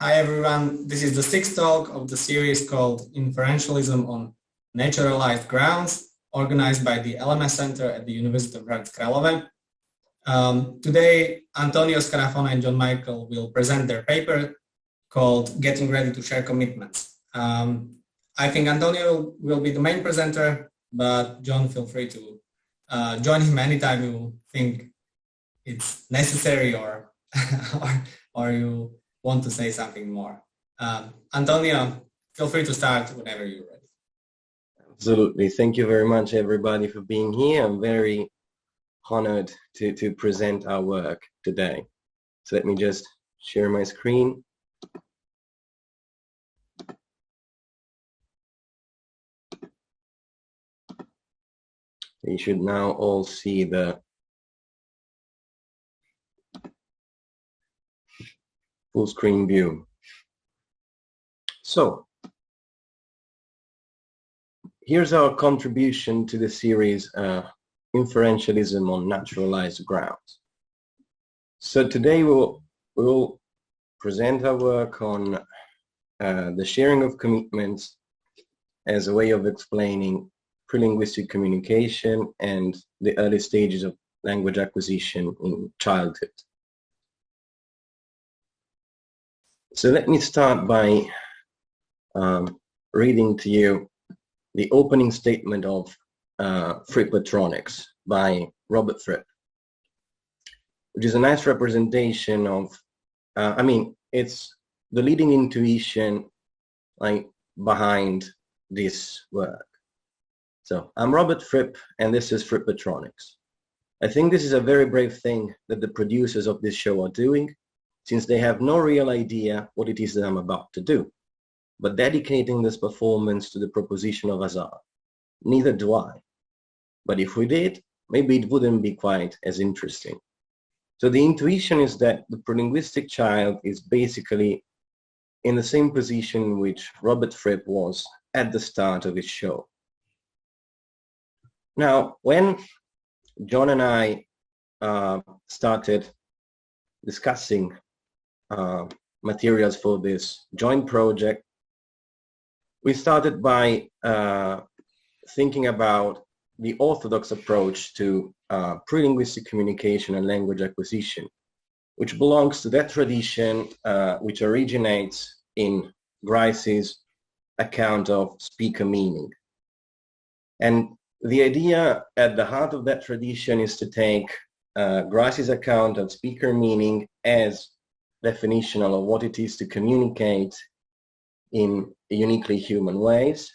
Hi everyone, this is the sixth talk of the series called Inferentialism on Naturalized Grounds, organized by the LMS Center at the University of Hradec Králové. Today, Antonio, Scarafone and John Michael will present their paper called Getting Ready to Share Commitments. I think Antonio will be the main presenter, but John, feel free to join him anytime you think it's necessary or you want to say something more. Antonio, feel free to start whenever you're ready. Absolutely. Thank you very much, everybody, for being here. I'm very honored to present our work today. So let me just share my screen. You should now all see the full screen view. So here's our contribution to the series Inferentialism on Naturalized Grounds. So today we'll present our work on the sharing of commitments as a way of explaining prelinguistic communication and the early stages of language acquisition in childhood. So let me start by reading to you the opening statement of Frippatronics by Robert Fripp, which is a nice representation of, it's the leading intuition behind this work. So I'm Robert Fripp, and this is Frippatronics. I think this is a very brave thing that the producers of this show are doing, since they have no real idea what it is that I'm about to do, but dedicating this performance to the proposition of Hazard. Neither do I. But if we did, maybe it wouldn't be quite as interesting. So the intuition is that the prelinguistic child is basically in the same position in which Robert Fripp was at the start of his show. Now, when John and I started discussing materials for this joint project, we started by thinking about the orthodox approach to prelinguistic communication and language acquisition, which belongs to that tradition which originates in Grice's account of speaker meaning. And the idea at the heart of that tradition is to take Grice's account of speaker meaning as definitional of what it is to communicate in uniquely human ways,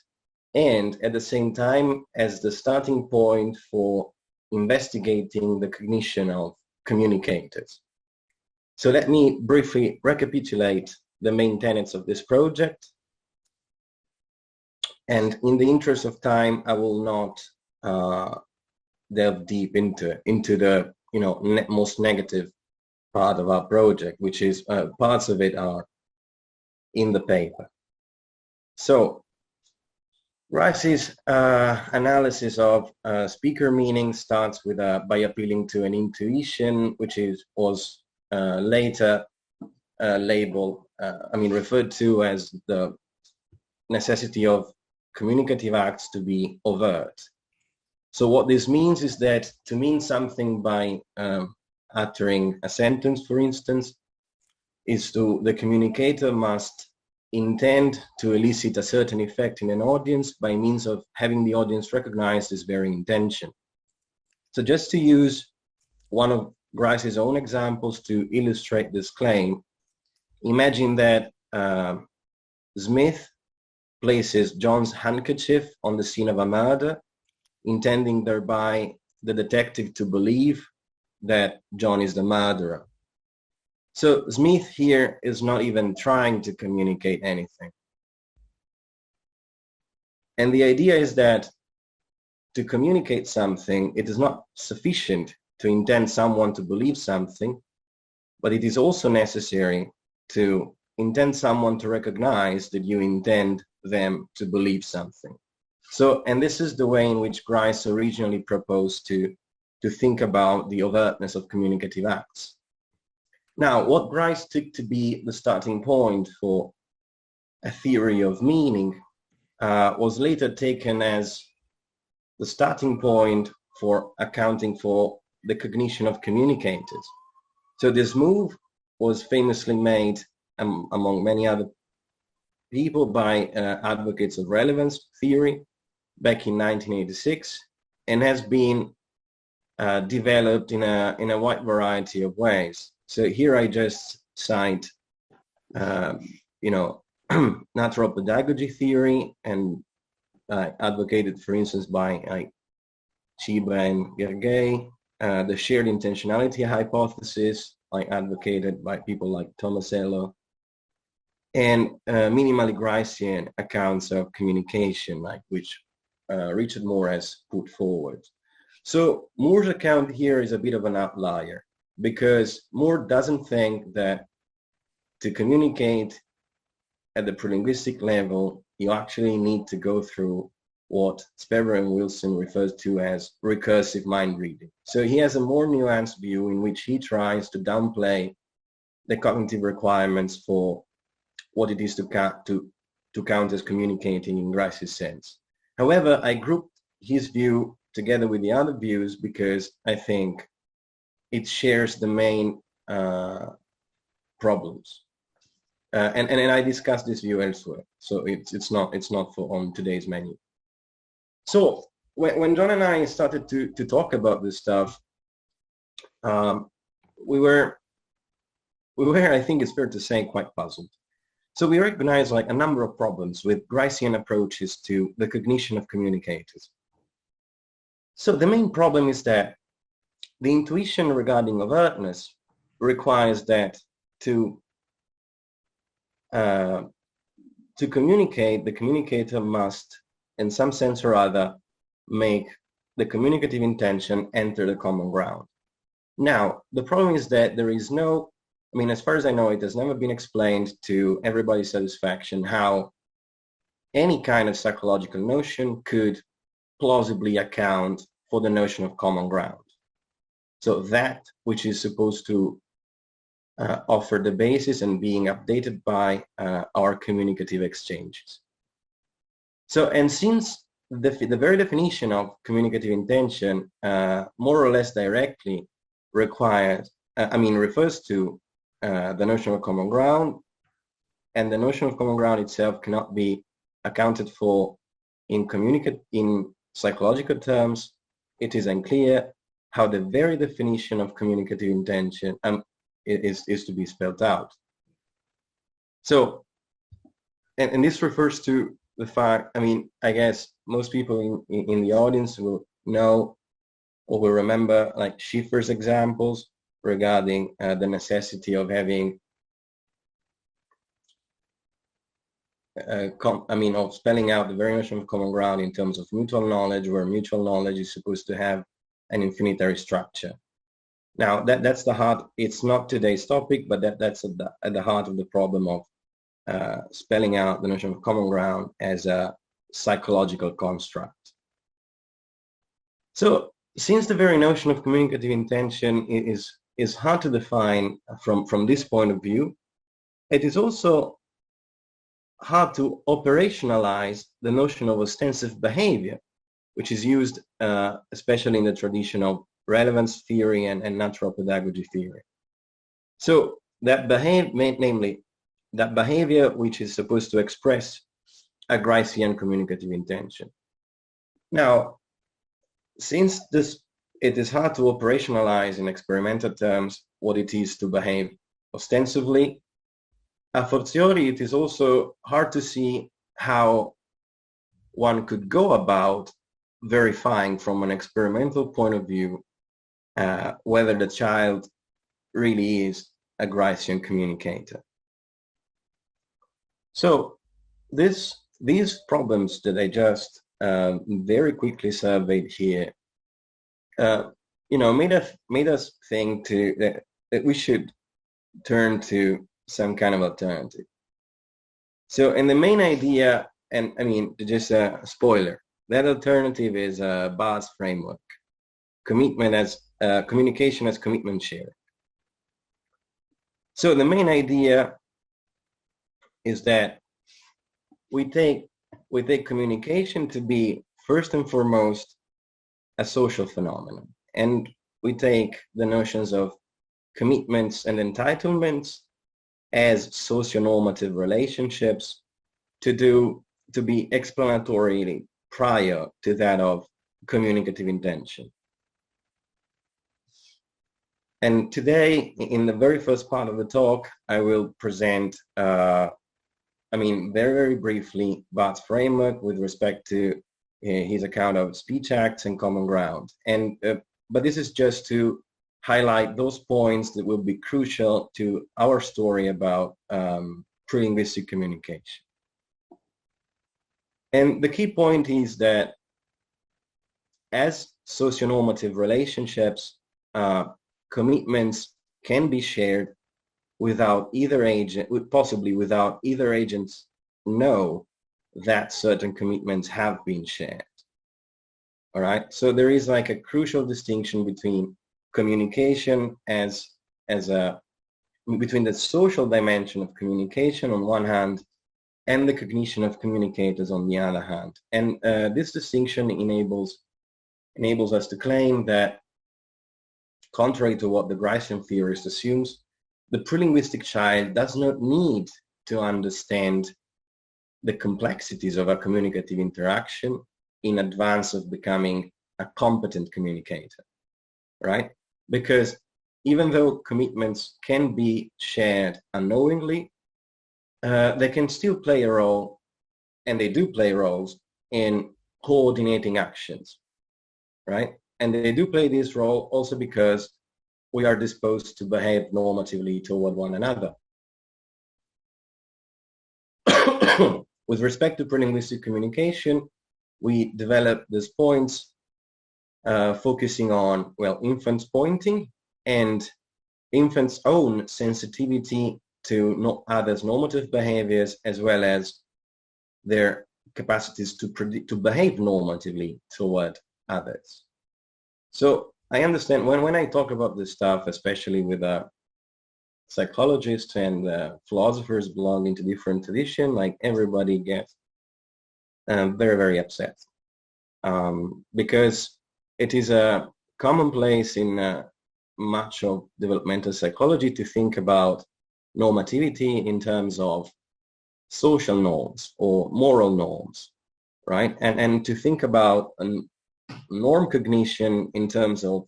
and at the same time as the starting point for investigating the cognition of communicators. So let me briefly recapitulate the main tenets of this project. And in the interest of time, I will not delve deep into the most negative part of our project, which is parts of it are in the paper. So Grice's analysis of speaker meaning starts with by appealing to an intuition, which was later referred to as the necessity of communicative acts to be overt. So what this means is that to mean something by uttering a sentence, for instance, the communicator must intend to elicit a certain effect in an audience by means of having the audience recognize this very intention. So just to use one of Grice's own examples to illustrate this claim, imagine that Smith places John's handkerchief on the scene of a murder, intending thereby the detective to believe that John is the murderer. So Smith here is not even trying to communicate anything. And the idea is that to communicate something, it is not sufficient to intend someone to believe something, but it is also necessary to intend someone to recognize that you intend them to believe something. So, and this is the way in which Grice originally proposed to think about the overtness of communicative acts. Now, what Grice took to be the starting point for a theory of meaning was later taken as the starting point for accounting for the cognition of communicators. So this move was famously made among many other people by advocates of relevance theory back in 1986, and has been developed in a wide variety of ways. So here I just cite, natural pedagogy theory, and advocated, for instance, by Chiba and Gergely, the shared intentionality hypothesis, advocated by people like Tomasello, and minimally Gricean accounts of communication, which Richard Moore has put forward. So Moore's account here is a bit of an outlier, because Moore doesn't think that to communicate at the prelinguistic level, you actually need to go through what Sperber and Wilson refers to as recursive mind reading. So he has a more nuanced view in which he tries to downplay the cognitive requirements for what it is to count as communicating in Grice's sense. However, I grouped his view together with the other views because I think it shares the main problems. And I discussed this view elsewhere, so it's not for on today's menu. So when John and I started to talk about this stuff, we were, I think it's fair to say, quite puzzled. So we recognized a number of problems with Gricean approaches to the cognition of communicators. So the main problem is that the intuition regarding alertness requires that to communicate, the communicator must, in some sense or other, make the communicative intention enter the common ground. Now, the problem is that there is no, as far as I know, it has never been explained to everybody's satisfaction how any kind of psychological notion could plausibly account for the notion of common ground. So that which is supposed to offer the basis and being updated by our communicative exchanges. So, and since the very definition of communicative intention more or less directly refers to the notion of common ground, and the notion of common ground itself cannot be accounted for in psychological terms, it is unclear how the very definition of communicative intention is to be spelled out. So, and this refers to the fact, I guess most people in the audience will know or will remember Schiffer's examples regarding the necessity of having, of spelling out the very notion of common ground in terms of mutual knowledge, where mutual knowledge is supposed to have an infinitary structure. Now, that's the heart. It's not today's topic, but that's at the heart of the problem of spelling out the notion of common ground as a psychological construct. So, since the very notion of communicative intention is hard to define from this point of view, it is also hard to operationalize the notion of ostensive behavior, which is used especially in the tradition of relevance theory and natural pedagogy theory. So that behavior which is supposed to express a Gricean communicative intention. Now, since it is hard to operationalize in experimental terms what it is to behave ostensively, a fortiori it is also hard to see how one could go about verifying from an experimental point of view whether the child really is a Gricean communicator. So these problems that I just very quickly surveyed here, made us think that we should turn to some kind of alternative. So, and the main idea, and just a spoiler, that alternative is Bart's framework, communication as commitment share. So the main idea is that we take communication to be first and foremost a social phenomenon, and we take the notions of commitments and entitlements as socio-normative relationships to be explanatory prior to that of communicative intention. And today, in the very first part of the talk, I will present, very, very briefly, Bart's framework with respect to his account of speech acts and common ground. And but this is just to highlight those points that will be crucial to our story about prelinguistic communication. And the key point is that as socio-normative relationships, commitments can be shared without either agent, possibly without either agents know that certain commitments have been shared. All right, so there is like a crucial distinction between communication between the social dimension of communication on one hand and the cognition of communicators on the other hand. And this distinction enables us to claim that, contrary to what the Gricean theorist assumes, the prelinguistic child does not need to understand the complexities of a communicative interaction in advance of becoming a competent communicator, right? Because even though commitments can be shared unknowingly, they can still play a role, and they do play roles in coordinating actions, right? And they do play this role also because we are disposed to behave normatively toward one another. With respect to prelinguistic communication, we develop these points focusing on, well, infants' pointing and infants' own sensitivity to others' normative behaviors, as well as their capacities to behave normatively toward others. So I understand when I talk about this stuff, especially with psychologists and philosophers belonging to different traditions, like everybody gets very, very upset because it is a commonplace in much of developmental psychology to think about normativity in terms of social norms or moral norms, right? And to think about norm cognition in terms of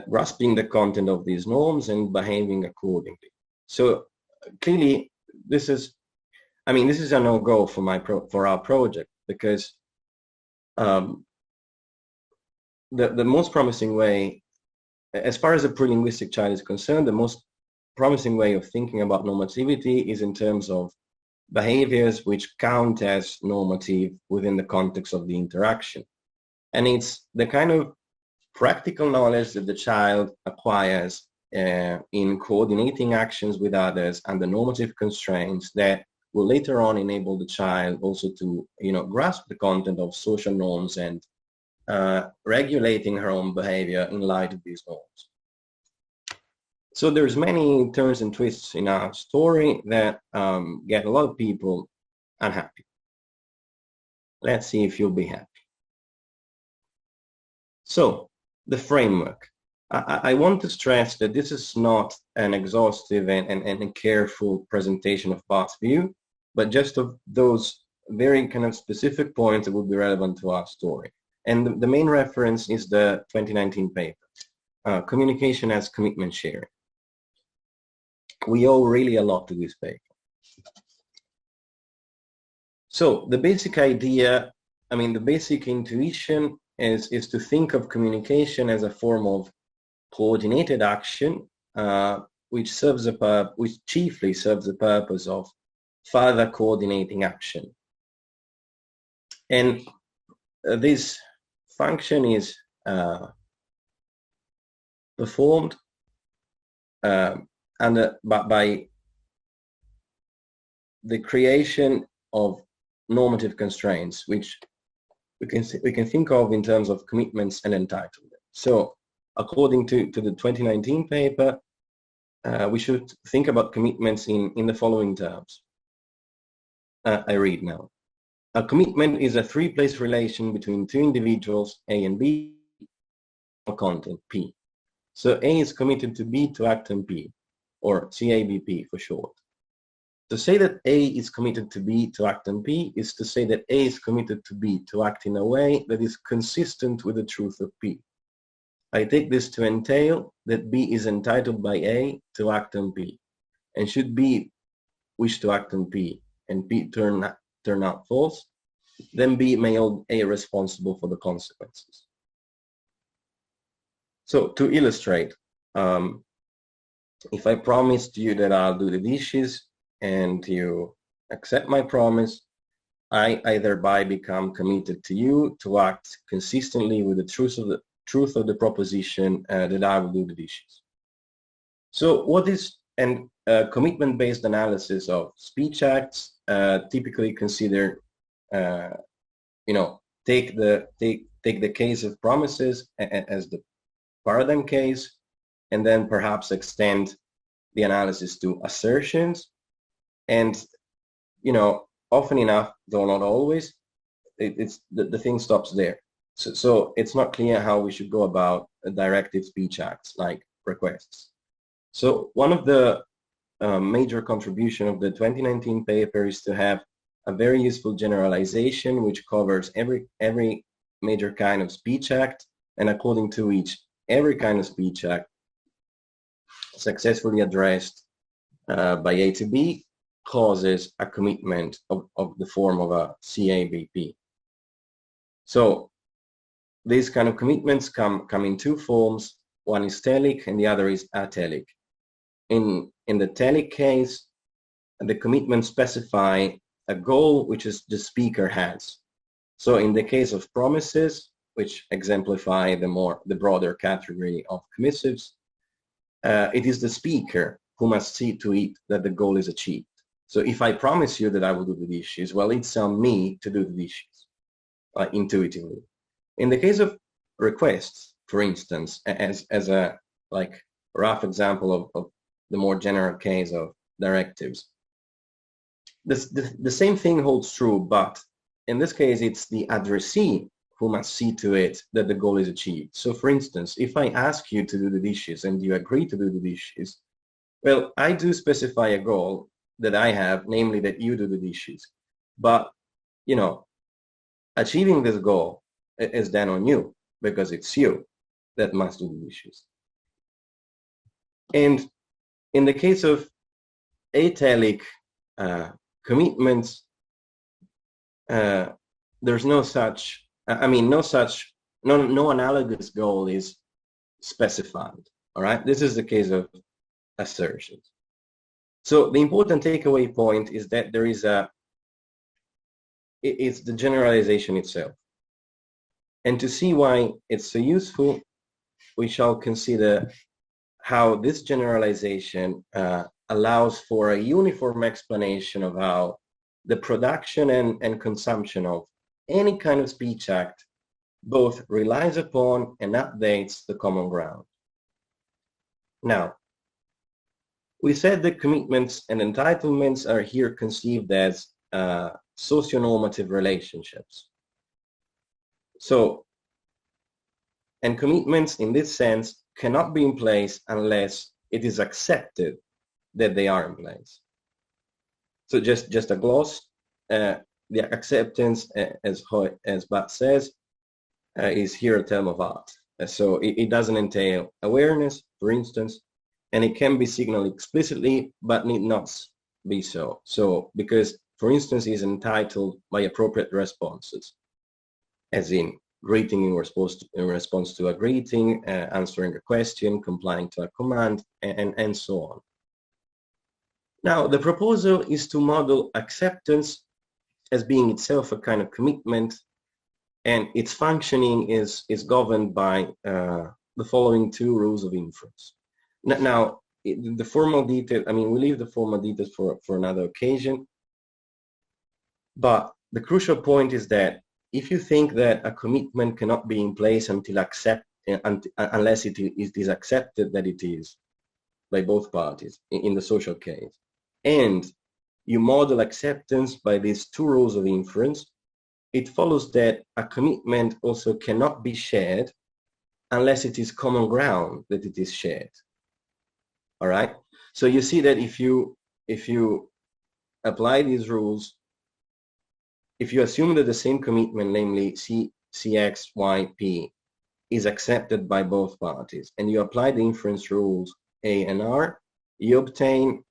grasping the content of these norms and behaving accordingly. So clearly, this is a no-go for our project, because the most promising way, as far as a prelinguistic child is concerned, the most promising way of thinking about normativity is in terms of behaviors which count as normative within the context of the interaction. And it's the kind of practical knowledge that the child acquires in coordinating actions with others under normative constraints that will later on enable the child also to, grasp the content of social norms and regulating her own behavior in light of these norms. So there's many turns and twists in our story that get a lot of people unhappy. Let's see if you'll be happy. So the framework. I want to stress that this is not an exhaustive and careful presentation of Bart's view, but just of those very kind of specific points that would be relevant to our story. And the main reference is the 2019 paper, Communication as Commitment Sharing. We owe really a lot to this paper. So the basic idea, the basic intuition is to think of communication as a form of coordinated action, which chiefly serves the purpose of further coordinating action. And this function is performed by the creation of normative constraints, which we can think of in terms of commitments and entitlement. So according to the 2019 paper, we should think about commitments in the following terms. I read now. A commitment is a three-place relation between two individuals, A and B, of content, P. So A is committed to B to act on P, or CABP for short. To say that A is committed to B to act on P is to say that A is committed to B to act in a way that is consistent with the truth of P. I take this to entail that B is entitled by A to act on P, and should B wish to act on P and P turn out false, then B may hold A responsible for the consequences. So to illustrate, if I promised you that I'll do the dishes and you accept my promise, I thereby become committed to you to act consistently with the truth of the proposition that I will do the dishes. So what is commitment-based analysis of speech acts typically consider, take the case of promises as the paradigm case, and then perhaps extend the analysis to assertions. And, often enough, though not always, the thing stops there. So it's not clear how we should go about directed speech acts like requests. So one of the major contribution of the 2019 paper is to have a very useful generalization which covers every major kind of speech act, and according to which every kind of speech act successfully addressed by A to B causes a commitment of the form of a CABP. So these kind of commitments come in two forms. One is telic and the other is atelic. In the telic case, the commitments specify a goal which is the speaker has. So in the case of promises, which exemplify the broader category of commissives, it is the speaker who must see to it that the goal is achieved. So if I promise you that I will do the dishes, well, it's on me to do the dishes, intuitively. In the case of requests, for instance, as a rough example of the more general case of directives, the same thing holds true, but in this case, it's the addressee who must see to it that the goal is achieved. So for instance, if I ask you to do the dishes and you agree to do the dishes, well, I do specify a goal that I have, namely that you do the dishes. But, achieving this goal is then on you, because it's you that must do the dishes. And in the case of atelic commitments, there's no analogous goal is specified. All right, this is the case of assertions. So the important takeaway point is that there is it's the generalization itself. And to see why it's so useful, we shall consider how this generalization allows for a uniform explanation of how the production and consumption of any kind of speech act both relies upon and updates the common ground. Now, we said that commitments and entitlements are here conceived as socio-normative relationships. So, and commitments in this sense cannot be in place unless it is accepted that they are in place. So just a gloss, the acceptance, as Bart says, is here a term of art. So it doesn't entail awareness, for instance, and it can be signaled explicitly, but need not be so. So because, for instance, is entitled by appropriate responses, as in greeting in response to a greeting, answering a question, complying to a command, and so on. Now, the proposal is to model acceptance as being itself a kind of commitment, and its functioning is governed by the following two rules of inference. Now, the formal detail, we leave the formal details for another occasion, but the crucial point is that if you think that a commitment cannot be in place unless it is accepted that it is, by both parties in the social case, and you model acceptance by these two rules of inference, it follows that a commitment also cannot be shared unless it is common ground that it is shared. All right. So you see that if you apply these rules, if you assume that the same commitment, namely CX, Y, P, is accepted by both parties, and you apply the inference rules A and R, you obtain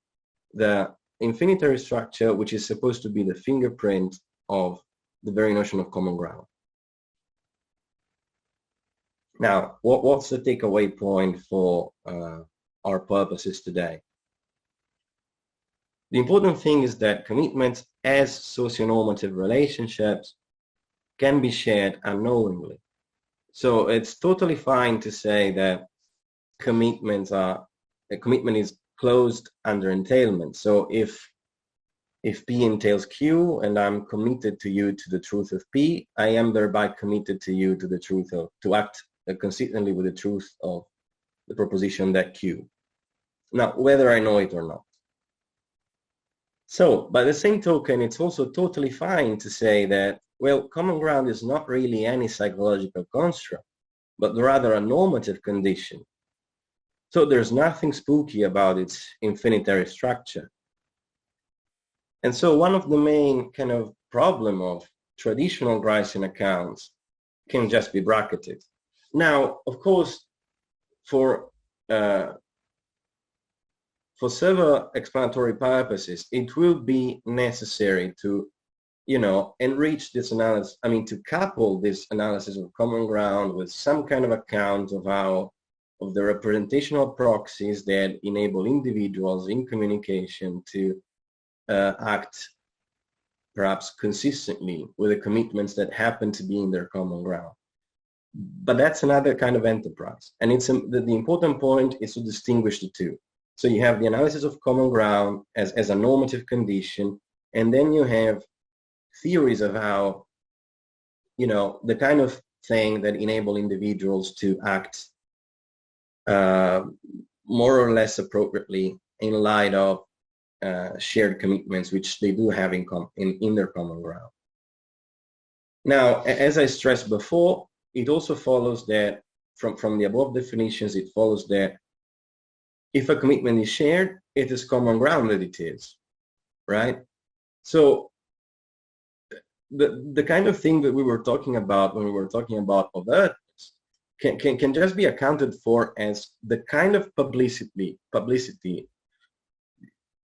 the infinitary structure, which is supposed to be the fingerprint of the very notion of common ground. Now, what's the takeaway point for our purposes today? The important thing is that commitments as socio-normative relationships can be shared unknowingly. So it's totally fine to say that a commitment is closed under entailment. So if P entails Q and I'm committed to you to the truth of P, I am thereby committed to you to the truth of, to act consistently with the truth of the proposition that Q. Now, whether I know it or not. So, by the same token, it's also totally fine to say that, well, common ground is not really any psychological construct, but rather a normative condition. So there's nothing spooky about its infinitary structure. And so one of the main kind of problem of traditional Gricean accounts can just be bracketed. Now, of course, for several explanatory purposes, it will be necessary to, enrich this analysis, to couple this analysis of common ground with some kind of account of the representational proxies that enable individuals in communication to act perhaps consistently with the commitments that happen to be in their common ground. But that's another kind of enterprise. And the important point is to distinguish the two. So you have the analysis of common ground as a normative condition, and then you have theories of how, the kind of thing that enable individuals to act more or less appropriately in light of shared commitments, which they do have in their common ground. Now, as I stressed before, it also follows that from the above definitions, it follows that if a commitment is shared, it is common ground that it is, right? So the kind of thing that we were talking about when we were talking about overtness can just be accounted for as the kind of publicity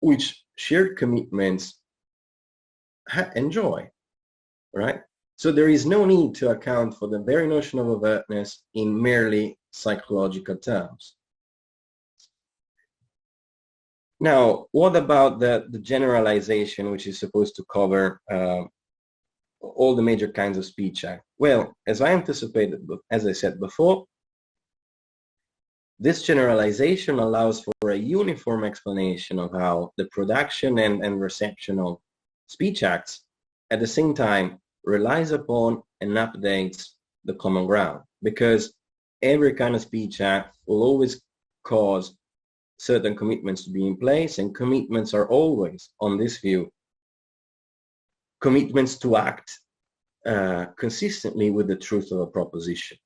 which shared commitments enjoy, right? So there is no need to account for the very notion of overtness in merely psychological terms. Now, what about the generalization, which is supposed to cover all the major kinds of speech act? Well, as I anticipated, as I said before, this generalization allows for a uniform explanation of how the production and reception of speech acts at the same time relies upon and updates the common ground, because every kind of speech act will always cause certain commitments to be in place, and commitments are always, on this view, commitments to act consistently with the truth of a proposition.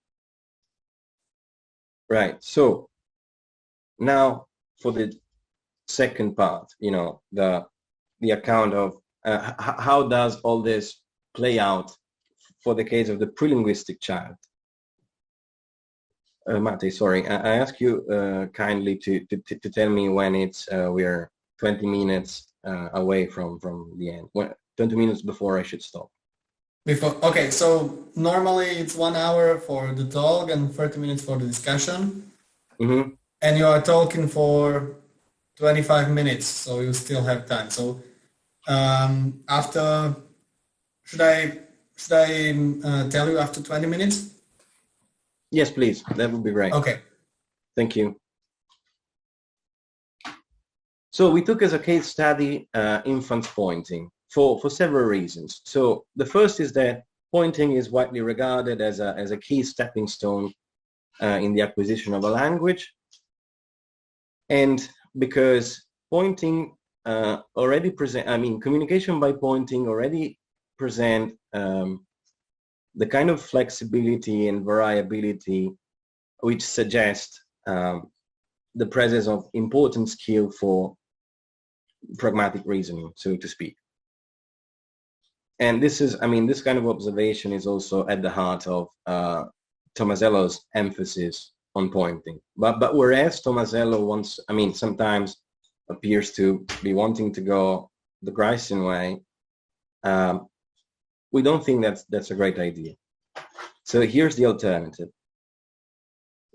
Right, so now for the second part, the account of how does all this play out for the case of the prelinguistic child. Mate, sorry, I ask you kindly to tell me when it's we are 20 minutes away from the end. 20 minutes before I should stop. Okay, so normally it's 1 hour for the talk and 30 minutes for the discussion. Mm-hmm. And you are talking for 25 minutes, so you still have time. So after, should I tell you after 20 minutes? Yes, please. That would be great. Okay. Thank you. So we took as a case study infant pointing for several reasons. So the first is that pointing is widely regarded as a key stepping stone in the acquisition of a language. And because pointing already present, communication by pointing already present the kind of flexibility and variability which suggest the presence of important skill for pragmatic reasoning, so to speak. And this is, this kind of observation is also at the heart of Tomasello's emphasis on pointing. But whereas Tomasello wants, sometimes appears to be wanting to go the Gricean way, we don't think that's a great idea. So here's the alternative.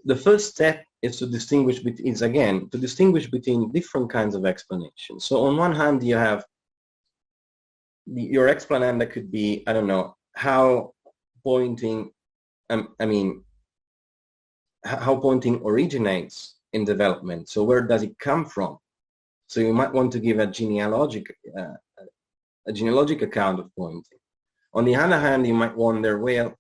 The first step is to distinguish between different kinds of explanations. So on one hand, you have your explananda could be, I don't know, how pointing, how pointing originates in development. So where does it come from? So you might want to give a genealogic account of pointing. On the other hand, you might wonder, well,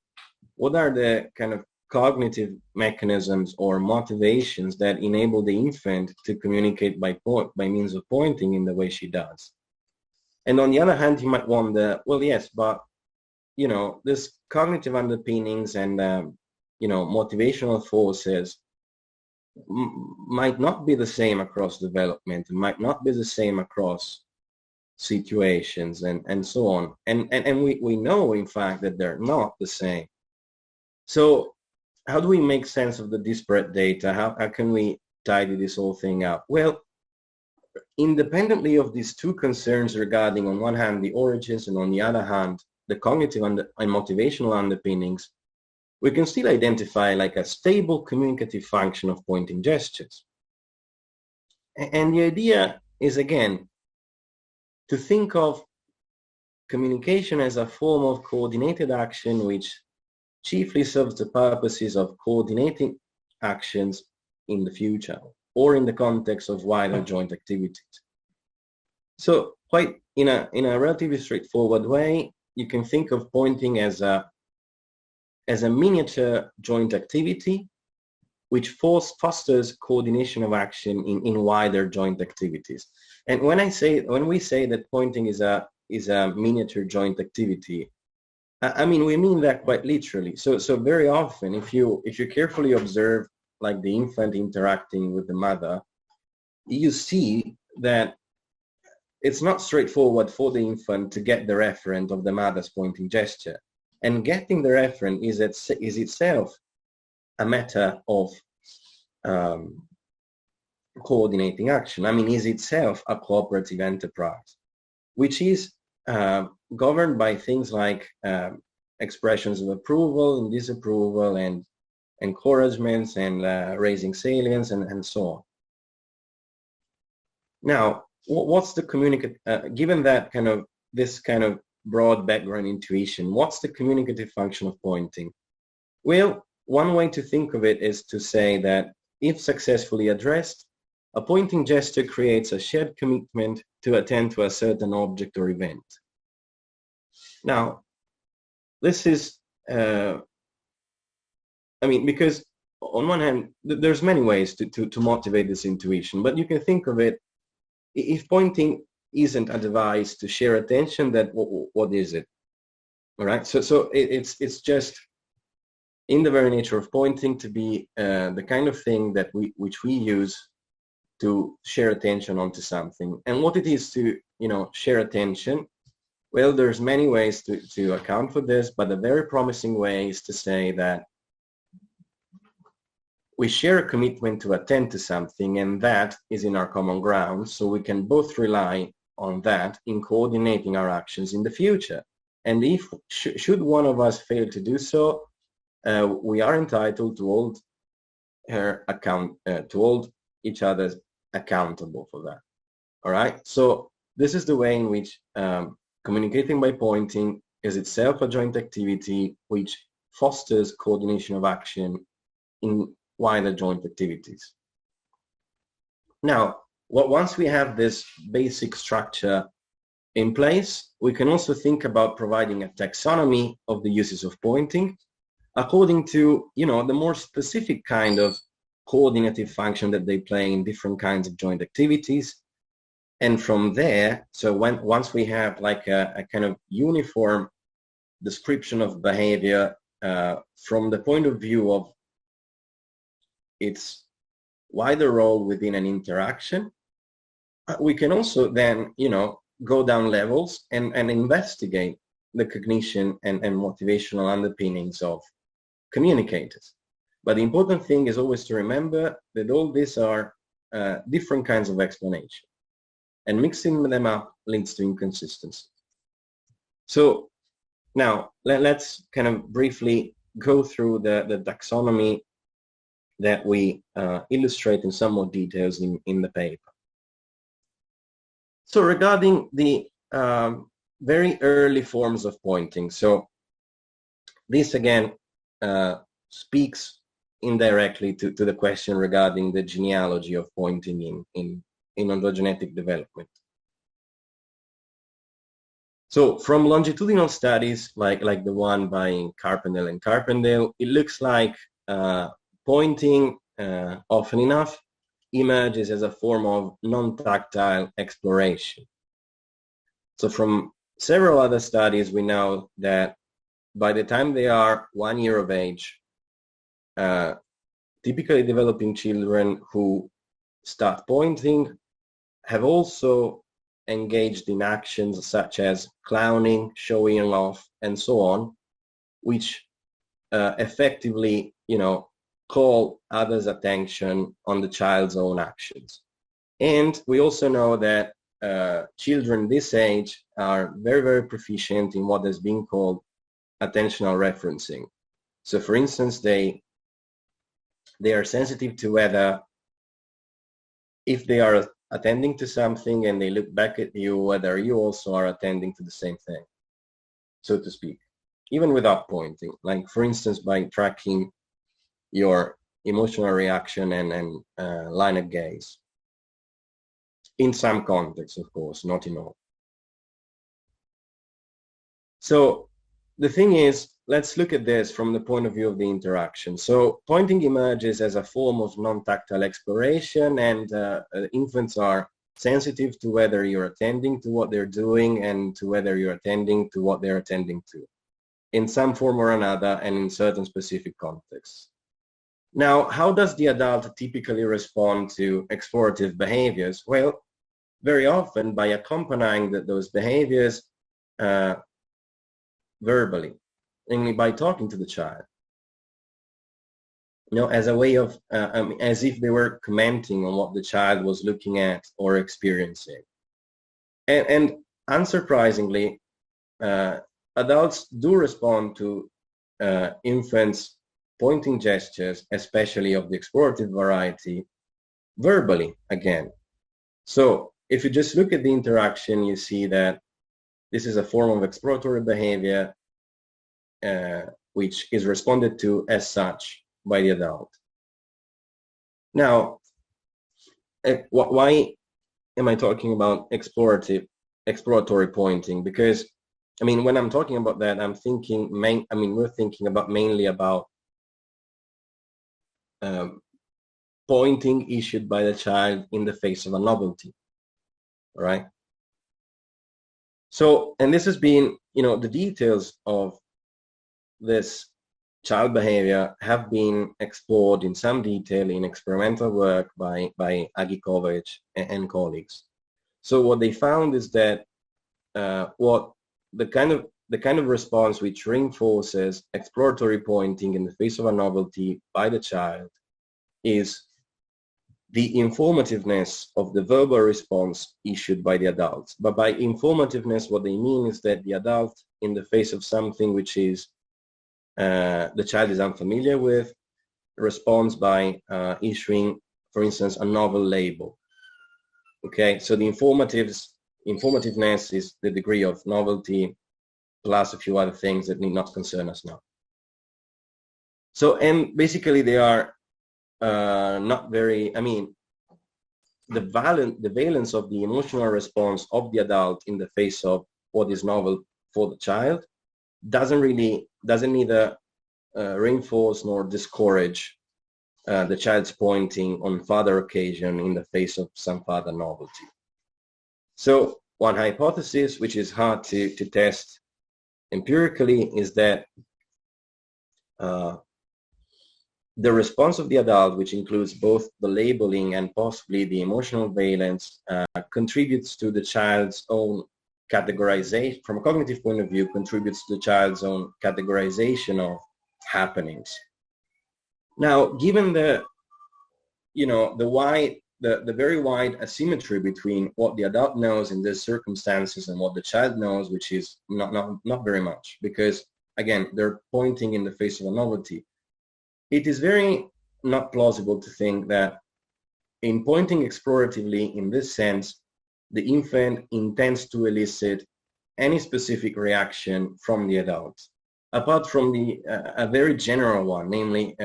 what are the kind of cognitive mechanisms or motivations that enable the infant to communicate by means of pointing in the way she does? And on the other hand, you might wonder, well, yes, but, this cognitive underpinnings and, motivational forces might not be the same across development, might not be the same across situations and so on. And we know, in fact, that they're not the same. So how do we make sense of the disparate data? How can we tidy this whole thing up? Well, independently of these two concerns regarding, on one hand, the origins, and on the other hand, the cognitive and motivational underpinnings, we can still identify like a stable communicative function of pointing gestures. And the idea is, again, to think of communication as a form of coordinated action which chiefly serves the purposes of coordinating actions in the future or in the context of wider joint activities. So quite in a relatively straightforward way, you can think of pointing as a miniature joint activity which fosters coordination of action in wider joint activities. And when we say that pointing is a miniature joint activity, we mean that quite literally. So very often, if you carefully observe like the infant interacting with the mother, you see that it's not straightforward for the infant to get the referent of the mother's pointing gesture. And getting the referent is itself a matter of coordinating action. Is itself a cooperative enterprise, which is governed by things like expressions of approval and disapproval and encouragements and raising salience and so on. Now, what's the given that this kind of broad background intuition, what's the communicative function of pointing? Well, one way to think of it is to say that if successfully addressed, a pointing gesture creates a shared commitment to attend to a certain object or event. Now, this is, because on one hand, there's many ways to motivate this intuition, but you can think of it, if pointing isn't a device to share attention, then what is it? All right, so it's just in the very nature of pointing to be the kind of thing that which we use to share attention onto something. And what it is to share attention, well, there's many ways to account for this, but a very promising way is to say that we share a commitment to attend to something, and that is in our common ground, so we can both rely on that in coordinating our actions in the future. And if should one of us fail to do so, we are entitled to hold each other accountable for that. All right. So this is the way in which communicating by pointing is itself a joint activity which fosters coordination of action in wider joint activities. Now, once we have this basic structure in place, we can also think about providing a taxonomy of the uses of pointing according to, the more specific kind of coordinative function that they play in different kinds of joint activities. And from there, so once we have like a kind of uniform description of behavior from the point of view of its wider role within an interaction, we can also then, go down levels and investigate the cognition and motivational underpinnings of communicators. But the important thing is always to remember that all these are different kinds of explanation, and mixing them up leads to inconsistency. So now let's kind of briefly go through the taxonomy that we illustrate in some more details in the paper. So regarding the very early forms of pointing, so this again speaks indirectly to the question regarding the genealogy of pointing in ontogenetic development. So from longitudinal studies like the one by Carpendale and Carpendale, it looks like pointing often enough emerges as a form of non-tactile exploration. So from several other studies, we know that by the time they are 1 year of age, typically developing children who start pointing have also engaged in actions such as clowning, showing off, and so on, which effectively, call others' attention on the child's own actions. And we also know that children this age are very, very proficient in what has been called attentional referencing. So for instance, they are sensitive to whether, if they are attending to something and they look back at you, whether you also are attending to the same thing, so to speak, even without pointing. Like for instance, by tracking your emotional reaction and line of gaze. In some contexts, of course, not in all. So the thing is, let's look at this from the point of view of the interaction. So pointing emerges as a form of non-tactile exploration, and infants are sensitive to whether you're attending to what they're doing and to whether you're attending to what they're attending to in some form or another and in certain specific contexts. Now, how does the adult typically respond to explorative behaviors? Well, very often by accompanying those behaviors verbally, namely by talking to the child, as a way of, as if they were commenting on what the child was looking at or experiencing. And unsurprisingly, adults do respond to infants' pointing gestures, especially of the explorative variety, verbally again. So if you just look at the interaction, you see that this is a form of exploratory behavior which is responded to as such by the adult. Now, why am I talking about exploratory pointing? Because, when I'm talking about that, I'm thinking, we're thinking about mainly about pointing issued by the child in the face of a novelty, right? So, and this has been, the details of this child behavior have been explored in some detail in experimental work by Agikovic and colleagues. So what they found is that what the kind of response which reinforces exploratory pointing in the face of a novelty by the child is the informativeness of the verbal response issued by the adults. But by informativeness, what they mean is that the adult, in the face of something which is the child is unfamiliar with, responds by issuing, for instance, a novel label. Okay, so the informativeness is the degree of novelty plus a few other things that need not concern us now. So, and basically they are not very, the valence of the emotional response of the adult in the face of what is novel for the child doesn't either reinforce nor discourage the child's pointing on further occasion in the face of some further novelty. So one hypothesis, which is hard to test empirically, is that the response of the adult, which includes both the labeling and possibly the emotional valence, contributes to the child's own categorization, from a cognitive point of view, contributes to the child's own categorization of happenings. Now, given the, the very wide asymmetry between what the adult knows in these circumstances and what the child knows, which is not very much, because again, they're pointing in the face of a novelty. It is very not plausible to think that in pointing exploratively in this sense, the infant intends to elicit any specific reaction from the adult, apart from a very general one, namely,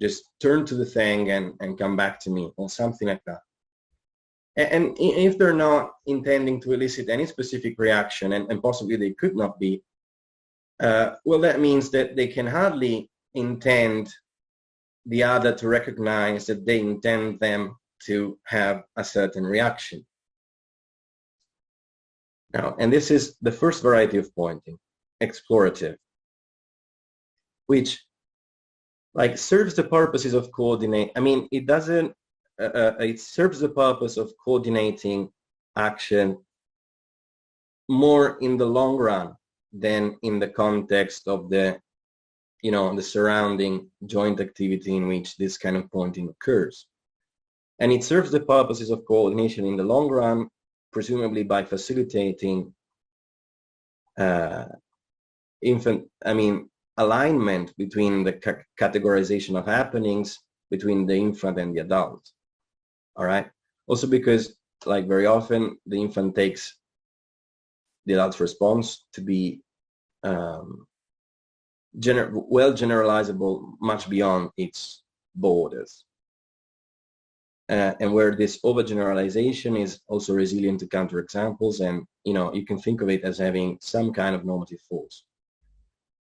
just turn to the thing and come back to me, or something like that. And if they're not intending to elicit any specific reaction, and possibly they could not be, well, that means that they can hardly intend the other to recognize that they intend them to have a certain reaction. Now, and this is the first variety of pointing, explorative, which serves the purposes of it doesn't, it serves the purpose of coordinating action more in the long run than in the context of the surrounding joint activity in which this kind of pointing occurs. And it serves the purposes of coordination in the long run, presumably by facilitating alignment between the categorization of happenings between the infant and the adult. All right. Also because, very often, the infant takes the adult's response to be generalizable much beyond its borders. And where this overgeneralization is also resilient to counterexamples, and you can think of it as having some kind of normative force.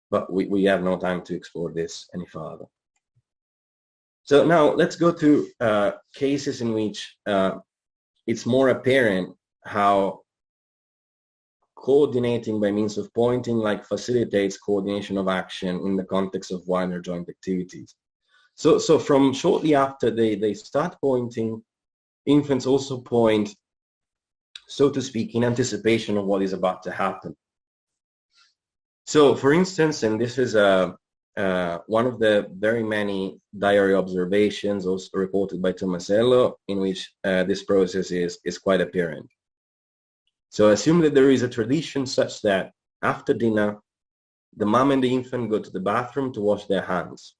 But we have no time to explore this any further. So now let's go to cases in which it's more apparent how coordinating by means of pointing facilitates coordination of action in the context of wider joint activities. So from shortly after they start pointing, infants also point, so to speak, in anticipation of what is about to happen. So for instance, and this is one of the very many diary observations also reported by Tomasello, in which this process is quite apparent. So assume that there is a tradition such that after dinner, the mom and the infant go to the bathroom to wash their hands.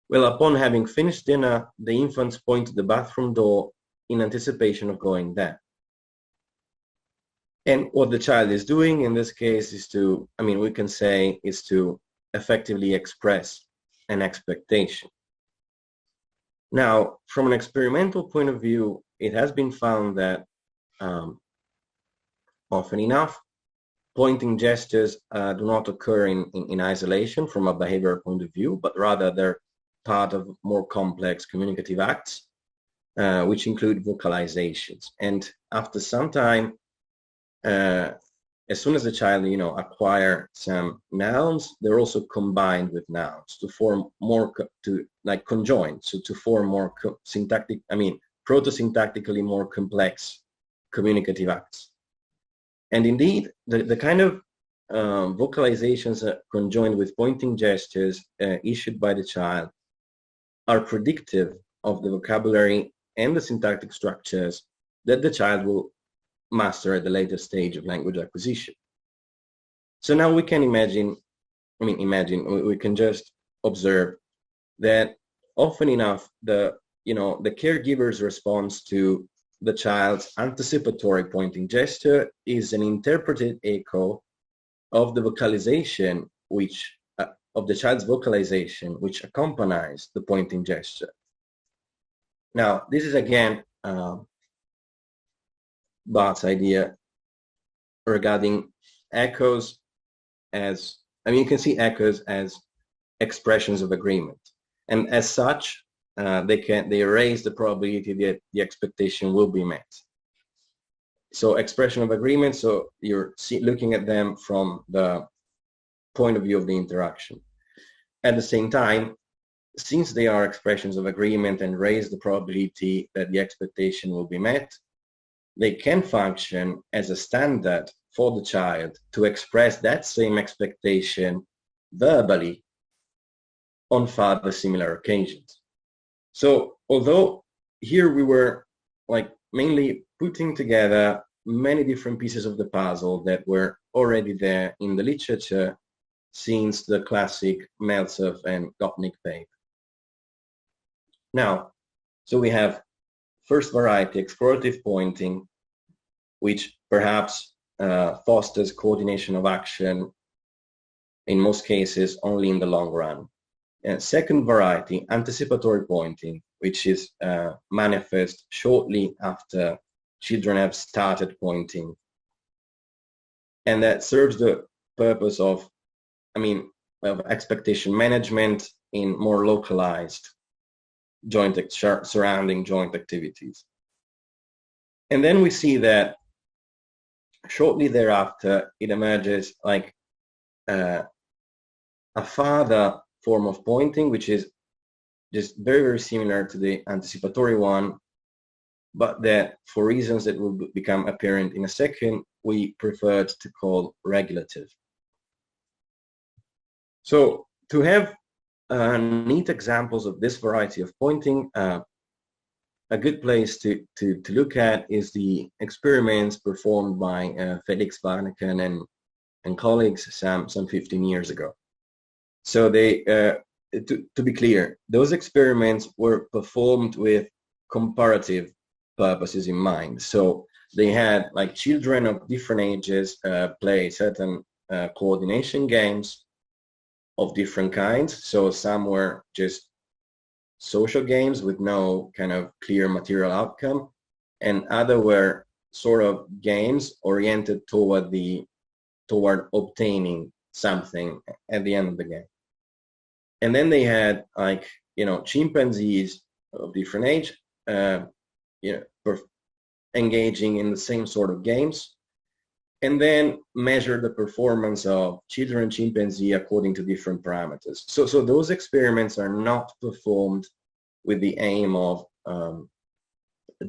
Well, upon having finished dinner, the infants point to the bathroom door in anticipation of going there. And what the child is doing in this case is to effectively express an expectation. Now, from an experimental point of view, it has been found that often enough, pointing gestures do not occur in isolation from a behavioral point of view, but rather they're part of more complex communicative acts, which include vocalizations. And after some time, as soon as the child, acquire some nouns, they're also combined with nouns to form more, conjoined, so to form more proto-syntactically more complex communicative acts. And indeed, the kind of vocalizations conjoined with pointing gestures issued by the child are predictive of the vocabulary and the syntactic structures that the child will master at the later stage of language acquisition. So now we can we can just observe that often enough the caregiver's response to the child's anticipatory pointing gesture is an interpreted echo of the vocalization of the child's vocalization which accompanies the pointing gesture. Now, this is again Bart's idea regarding echoes as, you can see echoes as expressions of agreement. And as such, they raise the probability that the expectation will be met. So expression of agreement, so you're looking at them from the point of view of the interaction. At the same time, since they are expressions of agreement and raise the probability that the expectation will be met, they can function as a standard for the child to express that same expectation verbally on further similar occasions. So although here we were like mainly putting together many different pieces of the puzzle that were already there in the literature since the classic Meltzer and Gopnik paper. Now, so we have first variety, explorative pointing, which perhaps fosters coordination of action in most cases only in the long run. And second variety, anticipatory pointing, which is manifest shortly after children have started pointing. And that serves the purpose of, of expectation management in more localized surrounding joint activities. And then we see that shortly thereafter, it emerges like a further form of pointing, which is just very, very similar to the anticipatory one, but that for reasons that will become apparent in a second, we preferred to call regulative. So to have neat examples of this variety of pointing, a good place to look at is the experiments performed by Felix Warneken and colleagues some 15 years ago. So they, to be clear, those experiments were performed with comparative purposes in mind. So they had like children of different ages play certain coordination games of different kinds. So some were just social games with no kind of clear material outcome, and other were sort of games oriented toward obtaining something at the end of the game. And then they had like, chimpanzees of different age, engaging in the same sort of games, and then measure the performance of children and chimpanzee according to different parameters. So those experiments are not performed with the aim of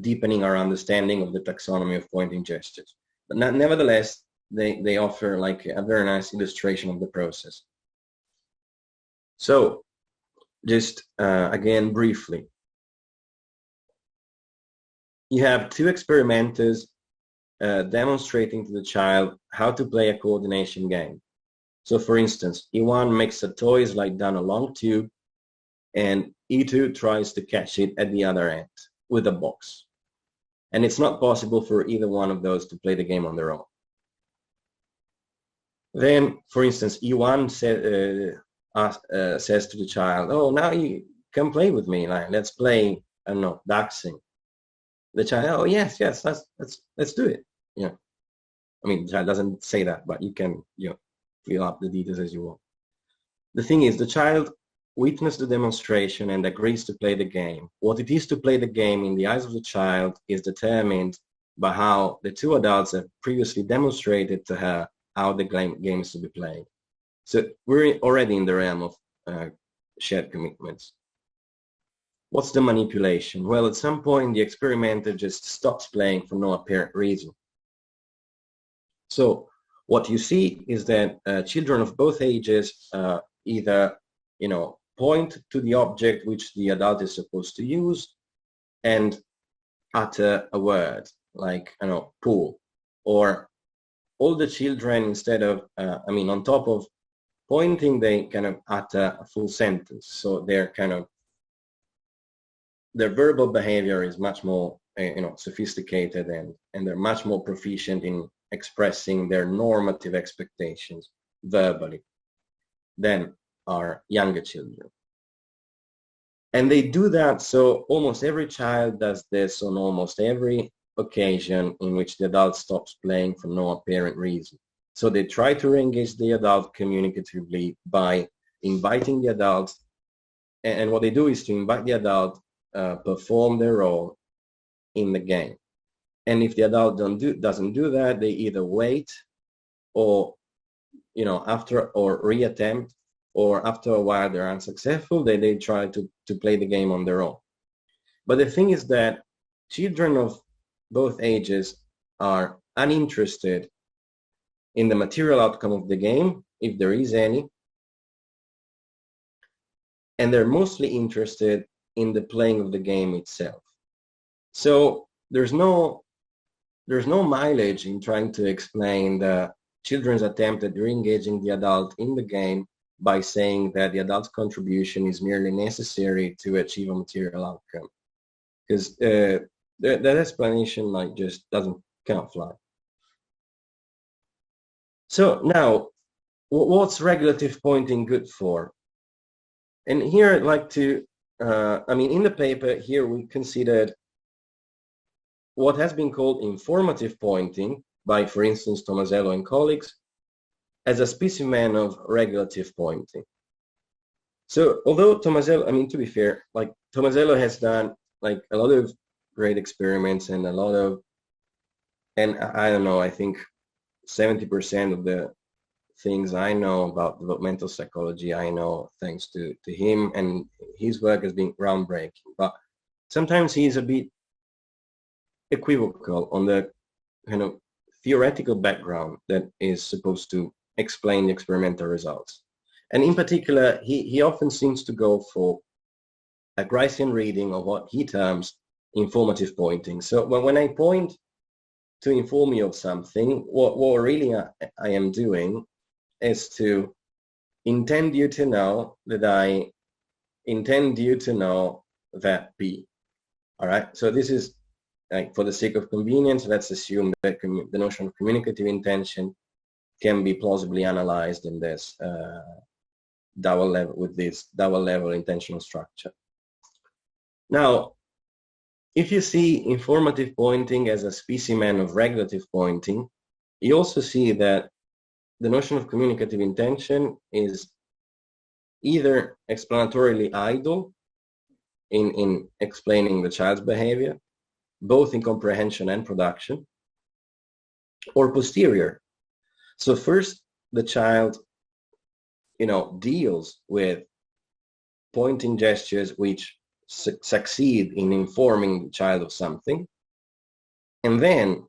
deepening our understanding of the taxonomy of pointing gestures. But nevertheless, they offer like a very nice illustration of the process. So just again, briefly, you have two experimenters demonstrating to the child how to play a coordination game. So for instance, E1 makes a toy slide down a long tube, and E2 tries to catch it at the other end with a box. And it's not possible for either one of those to play the game on their own. Then, for instance, E1 says to the child, "Oh, now you can play with me. Like, let's play, I don't know, daxing." The child, "Oh, yes, let's do it." The child doesn't say that, but you can, fill up the details as you want. The thing is, the child witnessed the demonstration and agrees to play the game. What it is to play the game in the eyes of the child is determined by how the two adults have previously demonstrated to her how the game is to be played. So we're already in the realm of shared commitments. What's the manipulation? Well, at some point, the experimenter just stops playing for no apparent reason. So what you see is that children of both ages either, point to the object which the adult is supposed to use and utter a word like, pool. Or all the children, instead of, on top of pointing, they kind of utter a full sentence. So their verbal behavior is much more, sophisticated, and they're much more proficient in expressing their normative expectations verbally than are younger children. And they do that, so almost every child does this on almost every occasion in which the adult stops playing for no apparent reason. So they try to re-engage the adult communicatively by inviting the adult and what they do is to invite the adult perform their role in the game. And if the adult doesn't do that, they either wait or, after or reattempt, or after a while they're unsuccessful, they try to play the game on their own. But the thing is that children of both ages are uninterested in the material outcome of the game, if there is any, and they're mostly interested in the playing of the game itself. So there's no mileage in trying to explain the children's attempt at re-engaging the adult in the game by saying that the adult's contribution is merely necessary to achieve a material outcome, because that explanation just cannot fly. So now, what's regulative pointing good for? And here I'd like to, in the paper here we considered what has been called informative pointing by, for instance, Tomasello and colleagues, as a specimen of regulative pointing. So although Tomasello, to be fair, Tomasello has done a lot of great experiments and I don't know, I think 70% of the things I know about developmental psychology, I know thanks to him, and his work has been groundbreaking. But sometimes he's a bit equivocal on the kind of theoretical background that is supposed to explain the experimental results. And in particular, he often seems to go for a Gricean reading of what he terms informative pointing. So when I point to inform you of something, what really I am doing is to intend you to know that I intend you to know that B. All right, so this is, for the sake of convenience, let's assume that the notion of communicative intention can be plausibly analyzed in this double level intentional structure. Now, if you see informative pointing as a specimen of regulative pointing, you also see that the notion of communicative intention is either explanatorily idle in explaining the child's behavior, both in comprehension and production, or posterior. So first, the child, deals with pointing gestures which succeed in informing the child of something, and then,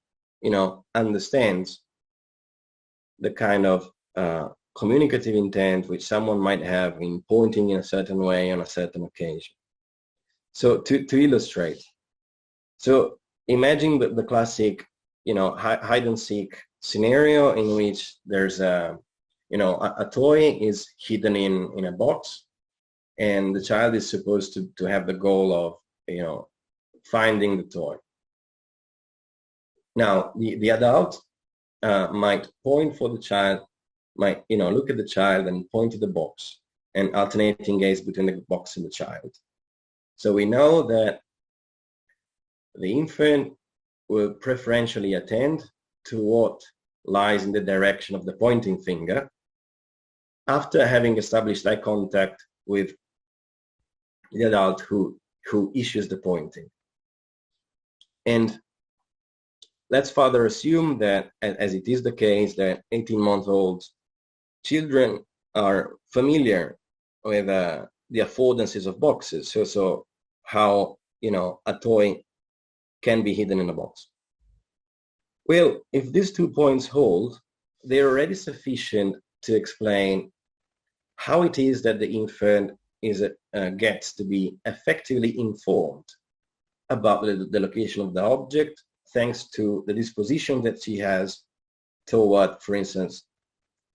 understands the kind of communicative intent which someone might have in pointing in a certain way on a certain occasion. So to illustrate, so imagine the classic, hide and seek scenario in which there's a toy is hidden in a box, and the child is supposed to have the goal of, finding the toy. Now, the adult might point for the child, might, look at the child and point to the box, and alternating gaze between the box and the child. So we know that the infant will preferentially attend to what lies in the direction of the pointing finger after having established eye contact with the adult who issues the pointing. And let's further assume that, as it is the case, that 18-month-old children are familiar with the affordances of boxes. So how, a toy can be hidden in a box. Well, if these 2 points hold, they're already sufficient to explain how it is that the infant gets to be effectively informed about the location of the object, thanks to the disposition that she has toward, for instance,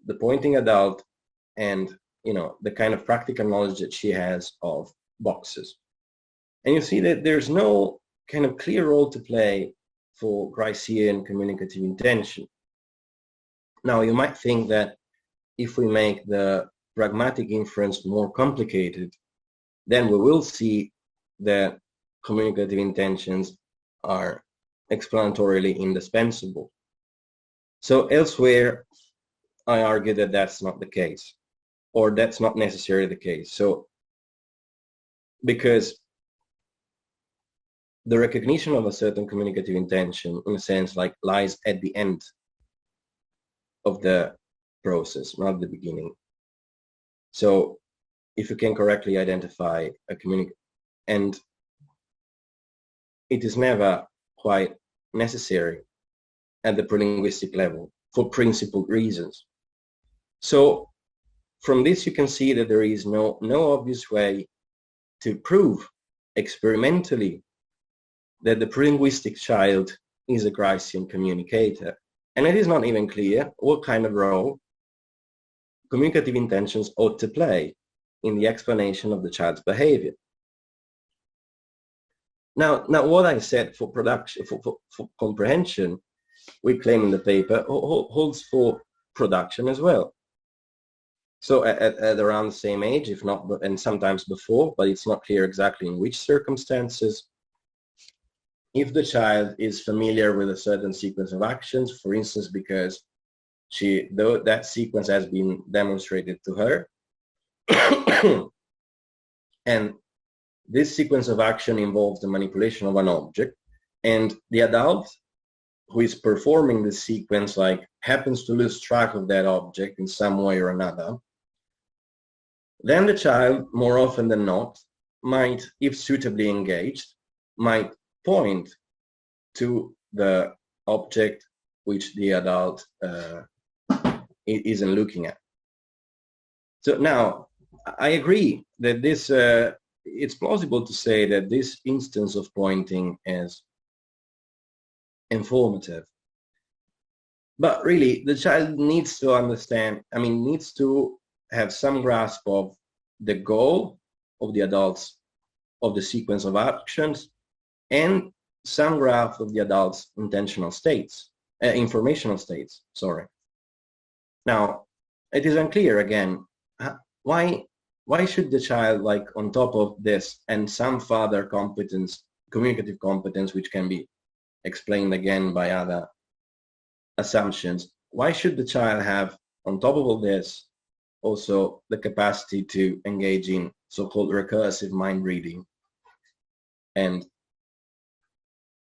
the pointing adult, and the kind of practical knowledge that she has of boxes. And you see that there's no kind of clear role to play for Gricean communicative intention. Now, you might think that if we make the pragmatic inference more complicated, then we will see that communicative intentions are explanatorily indispensable. So elsewhere, I argue that that's not the case, or that's not necessarily the case. So because the recognition of a certain communicative intention, in a sense, like lies at the end of the process, not the beginning. So if you can correctly identify a and it is never quite necessary at the prelinguistic level for principled reasons. So from this you can see that there is no obvious way to prove experimentally that the prelinguistic child is a Gricean communicator. And it is not even clear what kind of role communicative intentions ought to play in the explanation of the child's behavior. Now what I said for production, for comprehension, we claim in the paper, holds for production as well. So at around the same age, if not, and sometimes before, but it's not clear exactly in which circumstances, if the child is familiar with a certain sequence of actions, for instance, because that sequence has been demonstrated to her, and this sequence of action involves the manipulation of an object, and the adult who is performing this sequence happens to lose track of that object in some way or another, then the child, more often than not, might, if suitably engaged, might point to the object which the adult isn't looking at. So now, I agree that this, it's plausible to say that this instance of pointing is informative. But really, the child needs to understand, needs to have some grasp of the goal of the adults, of the sequence of actions, and some grasp of the adult's informational states, sorry. Now, it is unclear again, why should the child, on top of this and some further competence, communicative competence, which can be explained again by other assumptions, why should the child have, on top of all this, also the capacity to engage in so-called recursive mind reading and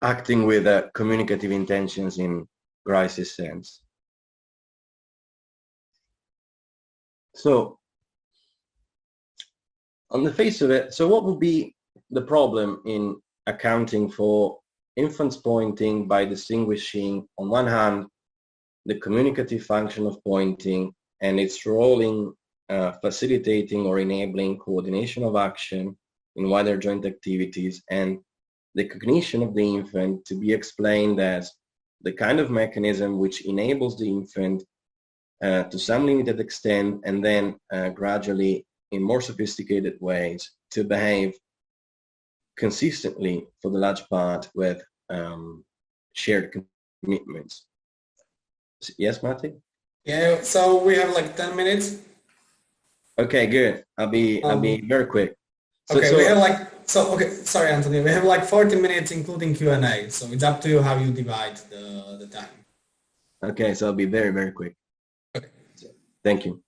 acting with communicative intentions in Grice's sense? So, on the face of it, so what would be the problem in accounting for infants pointing by distinguishing, on one hand, the communicative function of pointing and its role in facilitating or enabling coordination of action in wider joint activities, and the cognition of the infant to be explained as the kind of mechanism which enables the infant to some limited extent and then gradually in more sophisticated ways to behave consistently for the large part with shared commitments. Yes, Matti? Yeah, so we have 10 minutes. Okay, good. I'll be very quick. We have sorry, Anthony, we have 40 minutes including Q&A, so it's up to you how you divide the time. Okay, so I'll be very, very quick. Okay. Thank you.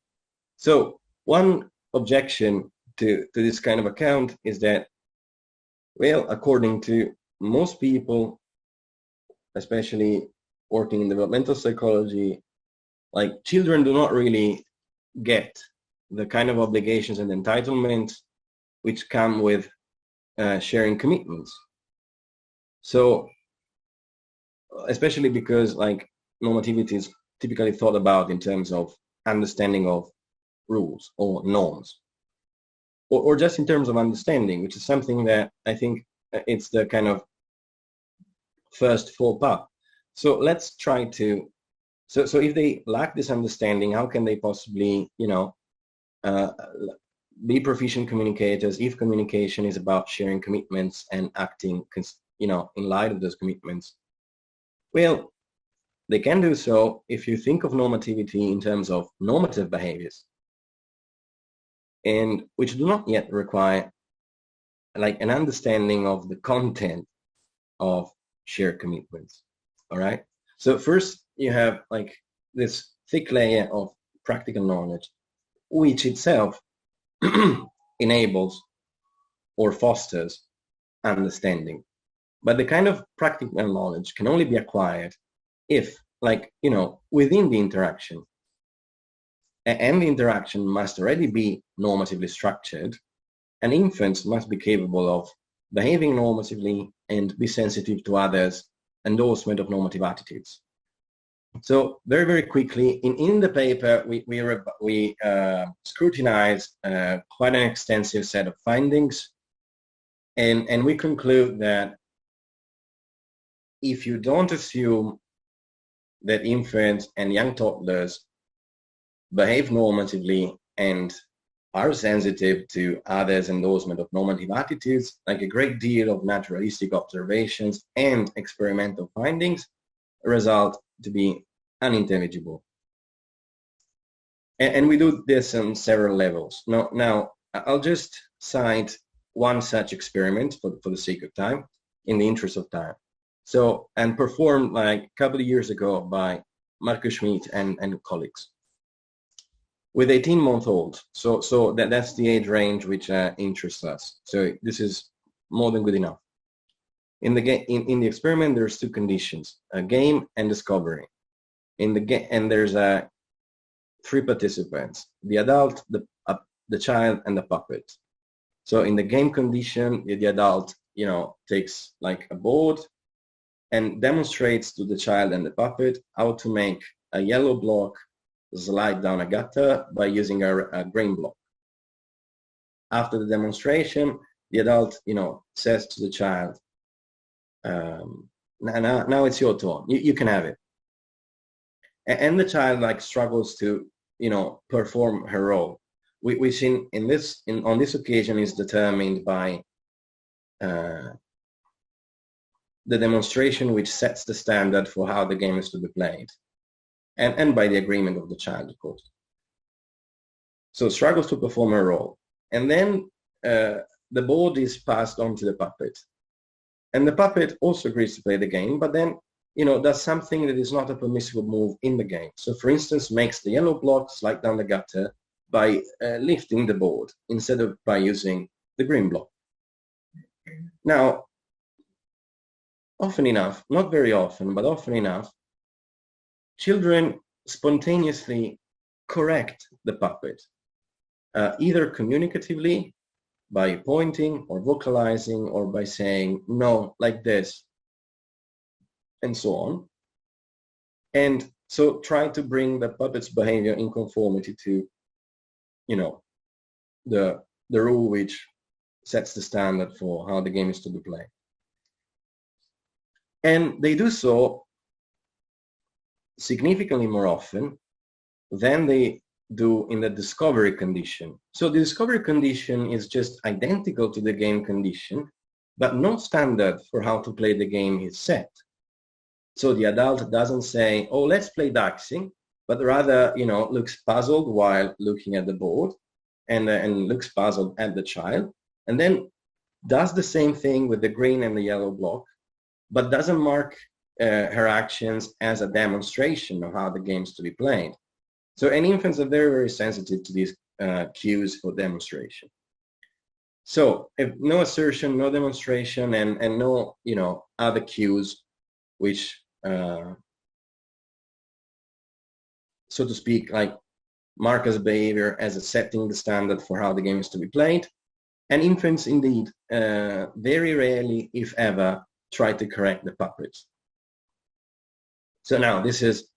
So one objection to this kind of account is that, well, according to most people, especially working in developmental psychology, children do not really get the kind of obligations and entitlements which come with sharing commitments. So, especially because normativity is typically thought about in terms of understanding of rules or norms, or just in terms of understanding, which is something that I think it's the kind of first faux pas. So let's try to, so if they lack this understanding, how can they possibly, be proficient communicators if communication is about sharing commitments and acting, in light of those commitments? Well, they can do so if you think of normativity in terms of normative behaviors, and which do not yet require an understanding of the content of shared commitments. All right. So first you have this thick layer of practical knowledge, which itself enables or fosters understanding. But the kind of practical knowledge can only be acquired if, like, within the interaction, and the interaction must already be normatively structured, and infants must be capable of behaving normatively and be sensitive to others' endorsement of normative attitudes. So very, very quickly, in the paper, we scrutinized quite an extensive set of findings, and we conclude that if you don't assume that infants and young toddlers behave normatively and are sensitive to others' endorsement of normative attitudes, like a great deal of naturalistic observations and experimental findings result to be unintelligible. And we do this on several levels. Now, I'll just cite one such experiment for the sake of time, in the interest of time. So, and performed like a couple of years ago by Marco Schmidt and colleagues with 18-month-olds. So that's the age range which interests us. So this is more than good enough. In the experiment, there's two conditions: a game and discovery. In the game, and there's three participants: the adult, the child, and the puppet. So in the game condition, the adult, takes like a board and demonstrates to the child and the puppet how to make a yellow block slide down a gutter by using a green block. After the demonstration, the adult, says to the child, now it's your turn. You can have it. And the child struggles to, perform her role, which on this occasion is determined by the demonstration which sets the standard for how the game is to be played, and by the agreement of the child, of course. So struggles to perform her role. And then the board is passed on to the puppet. And the puppet also agrees to play the game, but then, does something that is not a permissible move in the game. So for instance, makes the yellow block slide down the gutter by lifting the board instead of by using the green block. Now, often enough, not very often, but often enough, children spontaneously correct the puppet, either communicatively by pointing or vocalizing, or by saying, no, like this, and so on. And so try to bring the puppet's behavior in conformity to, the rule which sets the standard for how the game is to be played. And they do so significantly more often than they do in the discovery condition. So the discovery condition is just identical to the game condition, but no standard for how to play the game is set. So the adult doesn't say, oh, let's play Daxing, but rather, looks puzzled while looking at the board, and looks puzzled at the child, and then does the same thing with the green and the yellow block, but doesn't mark her actions as a demonstration of how the game is to be played. So, and infants are very, very sensitive to these cues for demonstration. So, if no assertion, no demonstration, and no, other cues which, so to speak, mark as behavior as setting the standard for how the game is to be played, and infants indeed very rarely, if ever, try to correct the puppets. So now this is,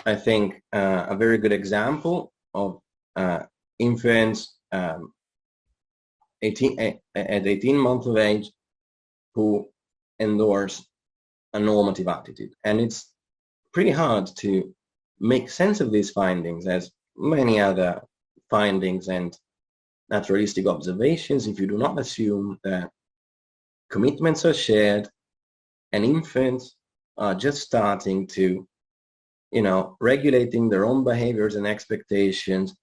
I think, a very good example of infants at 18 months of age who endorse a normative attitude. And it's pretty hard to make sense of these findings, as many other findings and naturalistic observations, if you do not assume that commitments are shared and infants are just starting to, regulating their own behaviors and expectations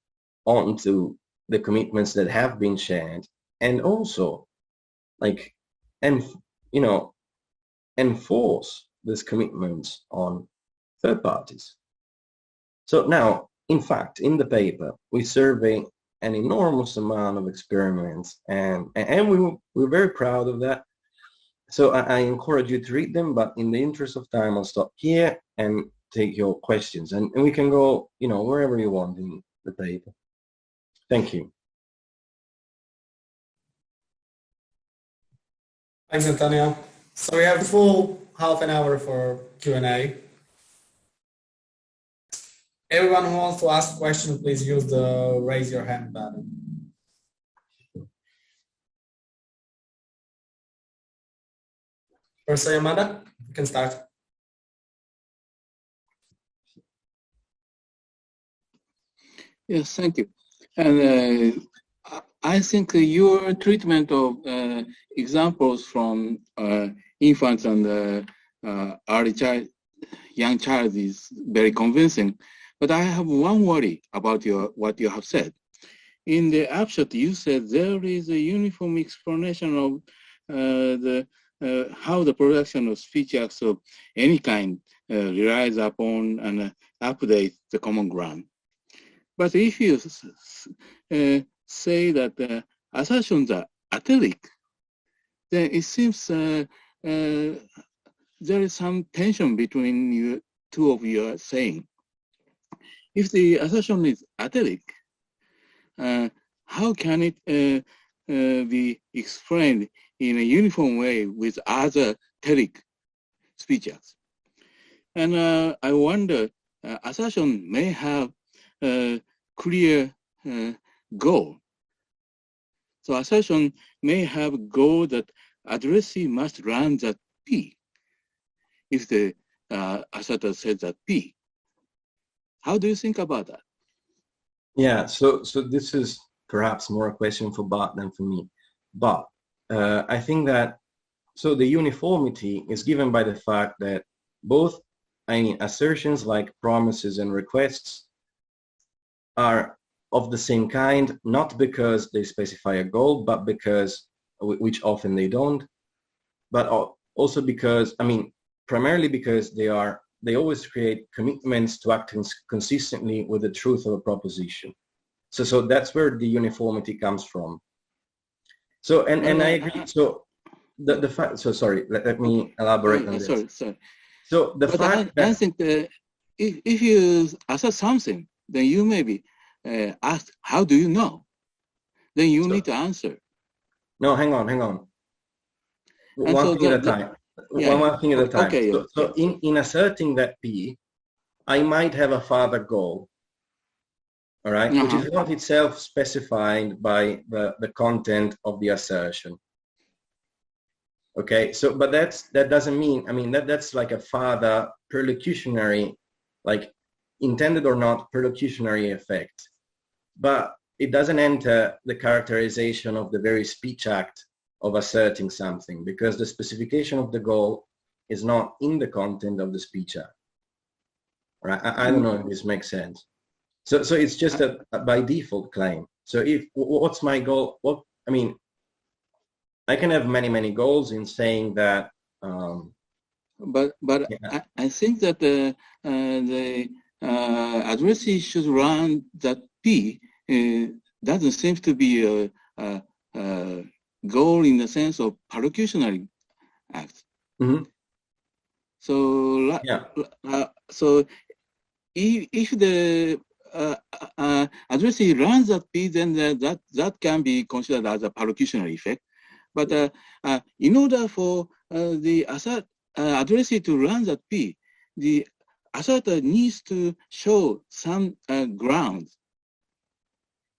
onto the commitments that have been shared, and also enforce these commitments on third parties. So now, in fact, in the paper, we survey an enormous amount of experiments, and we're very proud of that. So I encourage you to read them, but in the interest of time, I'll stop here and take your questions, and we can go, wherever you want in the paper. Thank you. Thanks, Antonio. So we have the full half an hour for Q&A. Everyone who wants to ask a question, please use the raise your hand button. Professor Yamada, you can start. Yes, thank you. And I think your treatment of examples from infants and early child, young child is very convincing. But I have one worry about what you have said. In the abstract, you said there is a uniform explanation of how the production of speech acts of any kind relies upon and updates the common ground. But if you say that assertions are athletic, then it seems there is some tension between you two of your saying. If the assertion is athletic, how can it be explained in a uniform way with other telic speech acts? And I wonder, assertion may have a clear goal. So assertion may have a goal that addressee must run that P if the asserter says that P. How do you think about that? Yeah, so this is perhaps more a question for Bart than for me. But I think that, so the uniformity is given by the fact that both, assertions like promises and requests are of the same kind, not because they specify a goal, but because, which often they don't, but also because, primarily because they always create commitments to act consistently with the truth of a proposition. So that's where the uniformity comes from. So, and I agree. So the fact, so sorry, let me elaborate on this. Sorry. So the fact that I think if you assert something, then you may be asked, how do you know? Then you need to answer. No, hang on. One thing at a time. Yeah. One thing at a time. Okay, so in asserting that P, I might have a further goal, all right, which is not itself specified by the content of the assertion. Okay, so but that doesn't mean, that's like a further perlocutionary, like intended or not perlocutionary effect, but it doesn't enter the characterization of the very speech act of asserting something, because the specification of the goal is not in the content of the speech act. Right? I don't know if this makes sense. So it's just a by default claim. So if what's my goal? I can have many goals in saying that. But yeah. I think that the addressee should run that P doesn't seem to be a goal in the sense of perlocutionary act. Mm-hmm. So yeah. So if the addressee runs that P, then that can be considered as a perlocutionary effect. But in order for the addressee to run that P, the asserter needs to show some grounds.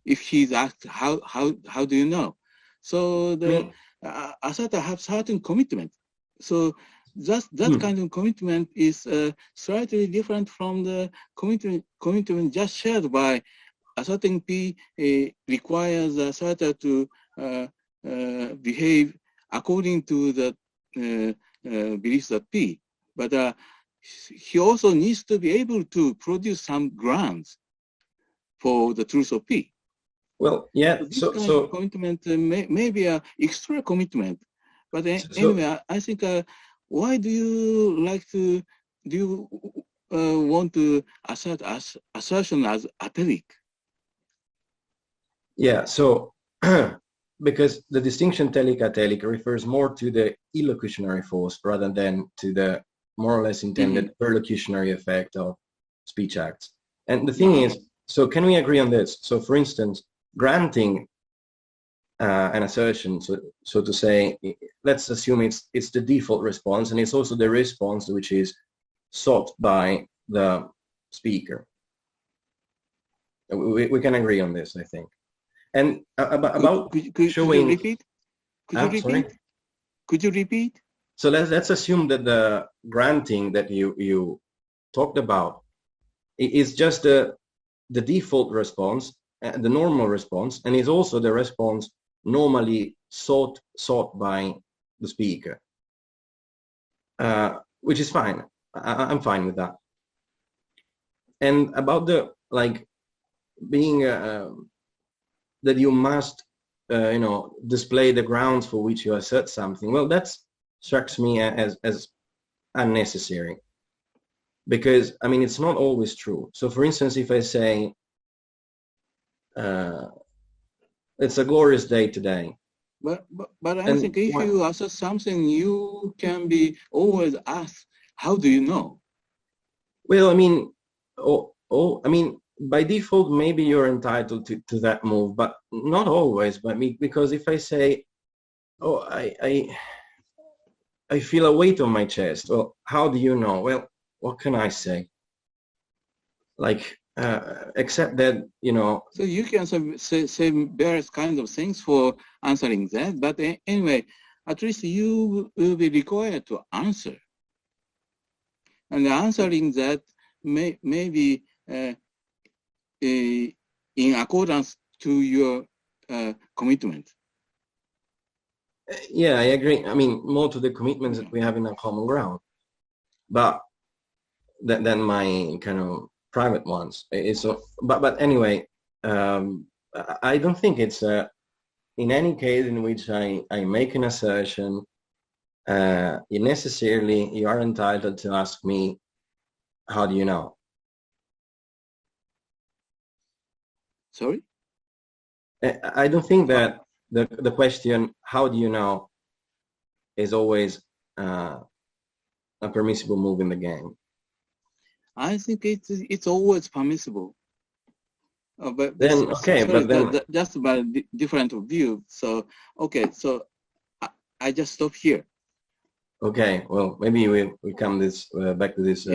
If he's asked, how do you know? So the asserter have certain commitment. So that kind of commitment is slightly different from the commitment just shared by asserting P requires the asserter to behave according to the beliefs that P. But he also needs to be able to produce some grounds for the truth of P. Well, yeah. So this kind of commitment may be an extra commitment. But anyway, I think why do you want to assert assertion as athletic? Yeah, so because the distinction telic-atelic refers more to the illocutionary force rather than to the more or less intended perlocutionary effect of speech acts. And the thing is, so can we agree on this? So for instance, granting an assertion, so to say, let's assume it's the default response, and it's also the response which is sought by the speaker. We can agree on this, I think. And about could showing. You repeat? Could you repeat? Sorry? Could you repeat? So let's assume that the granting that you talked about is just the default response, the normal response, and is also the response normally sought by the speaker, which is fine. I'm fine with that. And about the being that you must display the grounds for which you assert something. Well, that strikes me as unnecessary, because I mean it's not always true. So for instance, if I say it's a glorious day today, but I think if you assert something, you can be always asked, how do you know? Well, I mean, I mean, by default, maybe you're entitled to that move, but not always. But because if I say, oh, I feel a weight on my chest. Well, how do you know? Well, what can I say? Except that, So you can say various kinds of things for answering that. But anyway, at least you will be required to answer. And answering that may be in accordance to your commitment. Yeah, I agree. I mean, more to the commitments that we have in a common ground, but than my kind of private ones. But anyway, I don't think it's in any case in which I make an assertion, you are entitled to ask me, how do you know? Sorry? I don't think that the question, how do you know, is always a permissible move in the game. I think it's always permissible. But then, okay, but then... Just by different view. So, okay, so I just stop here. Okay, well, maybe we come back to this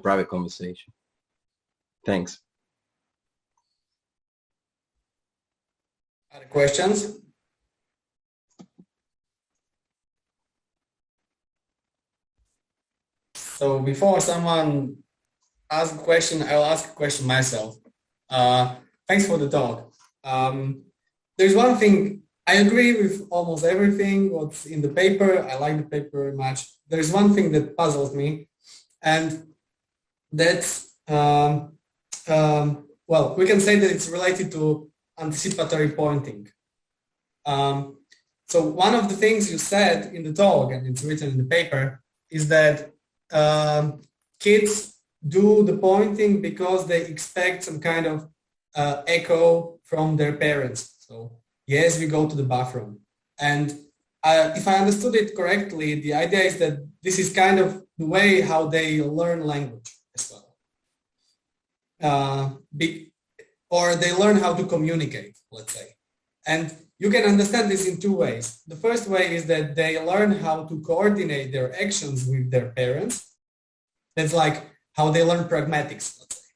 private conversation. Thanks. Other questions? So before someone asks a question, I'll ask a question myself. Thanks for the talk. There's one thing, I agree with almost everything what's in the paper. I like the paper very much. There's one thing that puzzles me, and that's, well, we can say that it's related to anticipatory pointing. So one of the things you said in the talk, and it's written in the paper, is that kids do the pointing because they expect some kind of echo from their parents. So yes, we go to the bathroom. And if I understood it correctly, the idea is that this is kind of the way how they learn language as well. Or they learn how to communicate, let's say. And you can understand this in two ways. The first way is that they learn how to coordinate their actions with their parents. That's like how they learn pragmatics, let's say.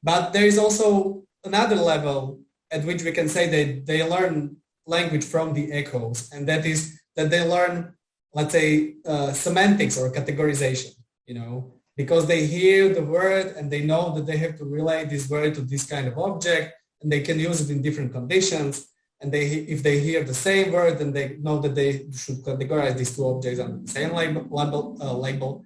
But there is also another level at which we can say that they learn language from the echoes, and that is that they learn, let's say, semantics or categorization, because they hear the word and they know that they have to relate this word to this kind of object, and they can use it in different conditions. And if they hear the same word, then they know that they should categorize these two objects on the same label.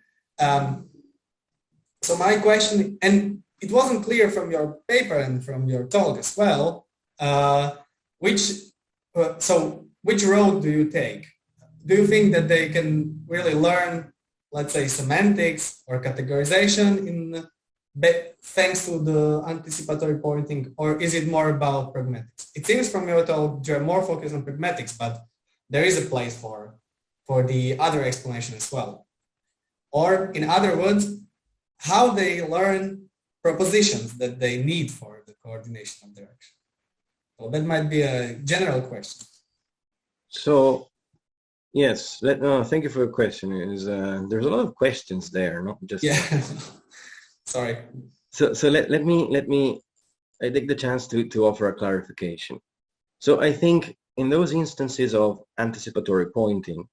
So my question, and it wasn't clear from your paper and from your talk as well, which road do you take? Do you think that they can really learn, let's say, semantics or categorization in thanks to the anticipatory pointing, or is it more about pragmatics? It seems from your talk you're more focused on pragmatics, but there is a place for the other explanation as well. Or in other words, how they learn propositions that they need for the coordination of their action. So that might be a general question. So, yes, thank you for your question. There's a lot of questions there, not just... Yeah, sorry. So let me I take the chance to offer a clarification. So I think in those instances of anticipatory pointing,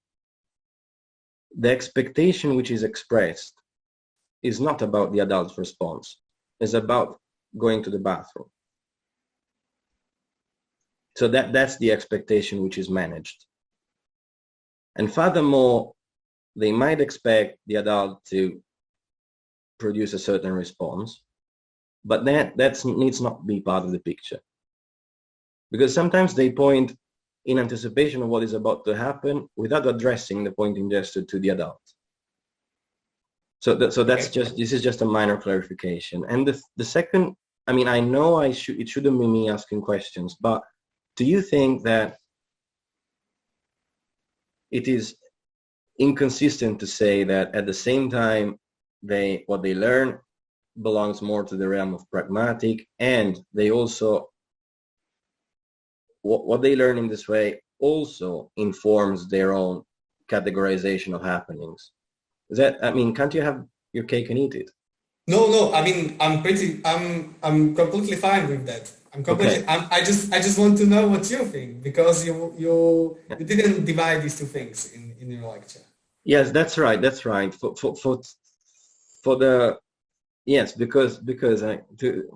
the expectation which is expressed is not about the adult's response. It's about going to the bathroom. So that's the expectation which is managed. And furthermore, they might expect the adult to produce a certain response, but that needs not be part of the picture. Because sometimes they point in anticipation of what is about to happen without addressing the pointing gesture to the adult. So that's just, this is just a minor clarification. And the second, I mean, I know it shouldn't be me asking questions, but do you think that it is inconsistent to say that at the same time what they learn belongs more to the realm of pragmatic, and they also, what they learn in this way also informs their own categorization of happenings? Is that, I mean, can't you have your cake and eat it? No, I mean, I'm completely fine with that. Okay. I just want to know what you think, because you didn't divide these two things in your lecture. Yes, that's right. For the, yes, because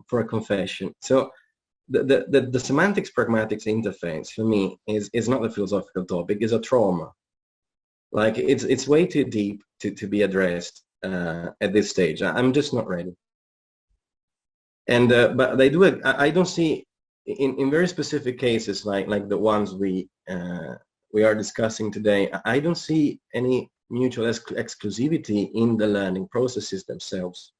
for a confession. So the semantics pragmatics interface for me is not a philosophical topic, it's a trauma. Like it's way too deep to be addressed at this stage. I'm just not ready. And but I don't see in very specific cases like the ones we are discussing today, I don't see any mutual exclusivity in the learning processes themselves,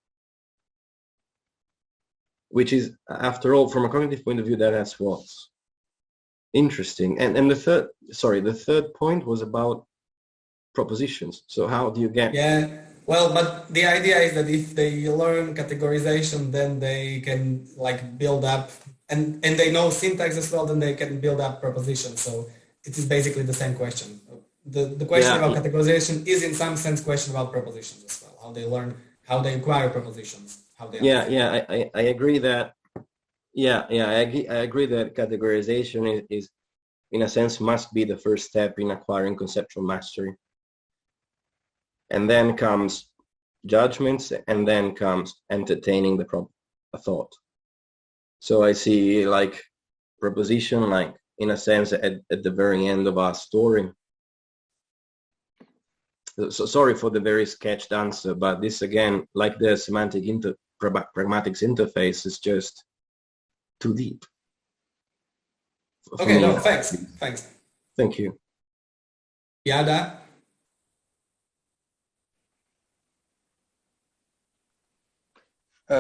which is, after all, from a cognitive point of view, that's what's interesting. And the third point was about propositions. So how do you get... Yeah, well, but the idea is that if they learn categorization, then they can like build up, and they know syntax as well, then they can build up propositions. So it is basically the same question. The question about categorization is in some sense question about propositions as well. How they learn, how they acquire propositions, how they... I agree that... I agree that categorization is in a sense must be the first step in acquiring conceptual mastery. And then comes judgments, and then comes entertaining a thought. So I see like proposition, like in a sense at the very end of our story. So sorry for the very sketched answer, but this again, like the semantic pragmatics interface, is just too deep. Okay, no, thanks. Thank you. Yada?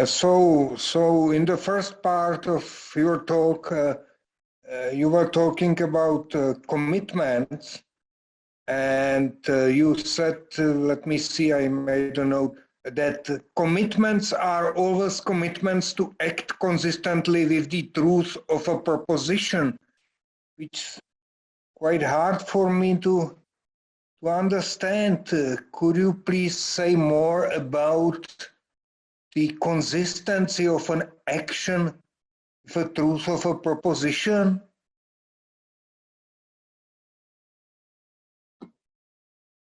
So in the first part of your talk, you were talking about commitments, and you said, let me see, I made a note, that commitments are always commitments to act consistently with the truth of a proposition, which is quite hard for me to understand. Could you please say more about the consistency of an action with the truth of a proposition?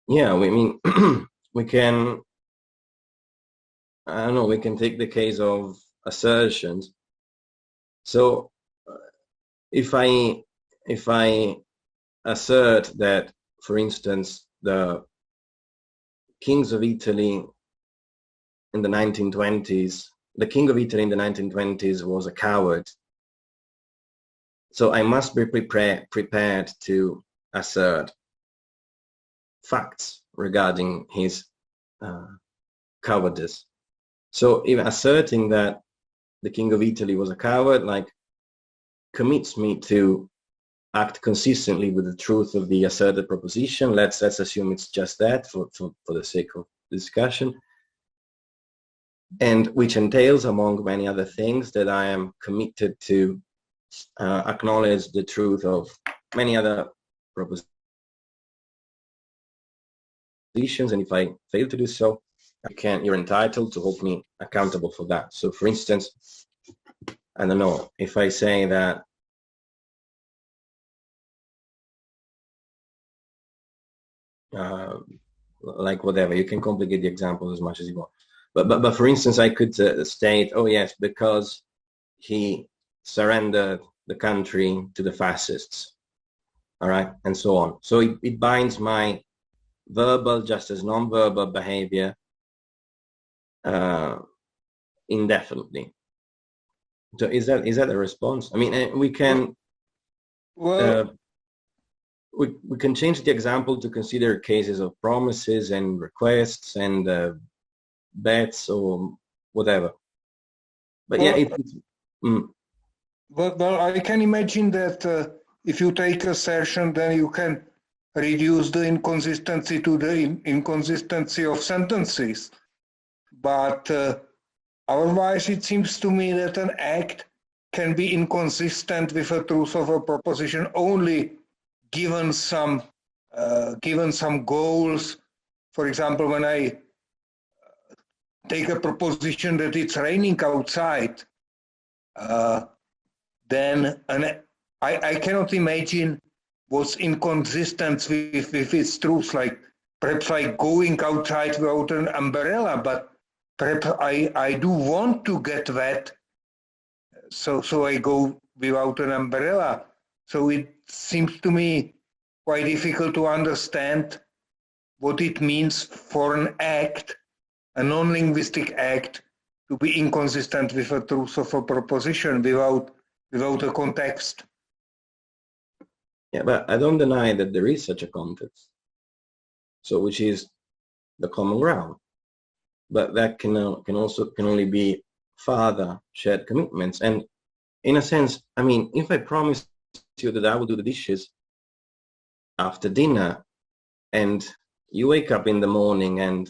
Yeah, we mean we can, I don't know, we can take the case of assertions. So if I assert that, for instance, the kings of Italy in the 1920s, the king of Italy in the 1920s was a coward, so I must be prepared to assert facts regarding his cowardice. So even asserting that the King of Italy was a coward, like, commits me to act consistently with the truth of the asserted proposition. Let's assume it's just that for the sake of discussion, and which entails, among many other things, that I am committed to acknowledge the truth of many other propositions, and if I fail to do so, you're entitled to hold me accountable for that. So for instance, I don't know, if I say that like whatever, you can complicate the example as much as you want. But for instance, I could state, oh yes, because he surrendered the country to the fascists, all right, and so on. So it binds my verbal just as non-verbal behavior indefinitely. So is that a response? I mean, we can we can change the example to consider cases of promises and requests and bets or whatever. But well, yeah, well, I can imagine that if you take assertion, then you can reduce the inconsistency to the inconsistency of sentences. But otherwise, it seems to me that an act can be inconsistent with the truth of a proposition only given some goals. For example, when I take a proposition that it's raining outside, then I cannot imagine what's inconsistent with its truth, like perhaps like going outside without an umbrella, but perhaps I do want to get wet, so I go without an umbrella. So it seems to me quite difficult to understand what it means for an act, a non-linguistic act, to be inconsistent with the truth of a proposition without a context. Yeah, but I don't deny that there is such a context. So which is the common ground. But that can only be further shared commitments. And in a sense, I mean, if I promise you that I will do the dishes after dinner, and you wake up in the morning and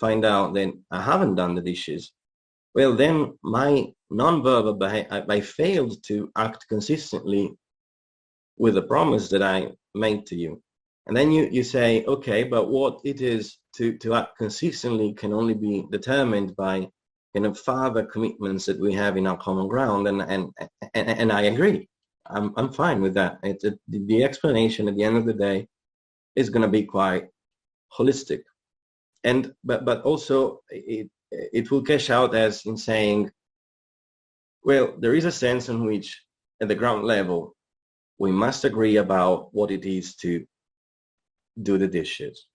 find out that I haven't done the dishes, well, then my non-verbal behavior, I failed to act consistently with the promise that I made to you. And then you say, okay, but what it is to act consistently can only be determined by kind of further commitments that we have in our common ground, and I agree. I'm fine with that. The explanation at the end of the day is going to be quite holistic, but also it will cash out as in saying, well, there is a sense in which at the ground level we must agree about what it is to do the dishes.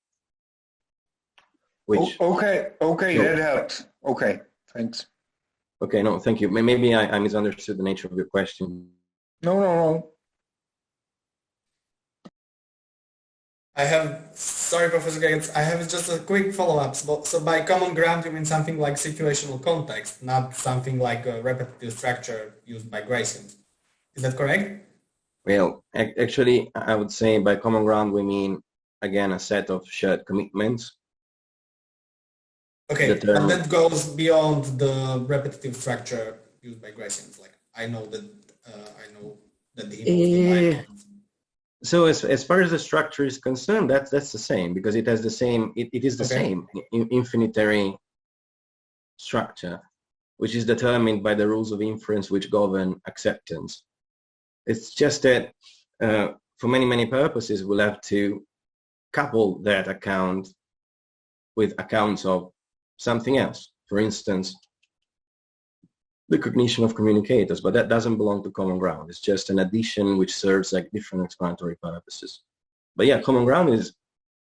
Which okay, no, that helps. Okay, thanks. Okay, no, thank you. Maybe I misunderstood the nature of your question. No. Sorry, Professor Geurts, I have just a quick follow-up. So by common ground, you mean something like situational context, not something like a repetitive structure used by Gricean. Is that correct? Well, actually, I would say by common ground, we mean, again, a set of shared commitments. Okay, but that goes beyond the repetitive structure used by Gricean. Like, I know that the So as far as the structure is concerned, that's the same, because it has the same, it is the same infinitary structure, which is determined by the rules of inference which govern acceptance. It's just that for many purposes, we'll have to couple that account with accounts of something else. For instance, the cognition of communicators, but that doesn't belong to common ground. It's just an addition which serves like different explanatory purposes. But yeah, common ground is,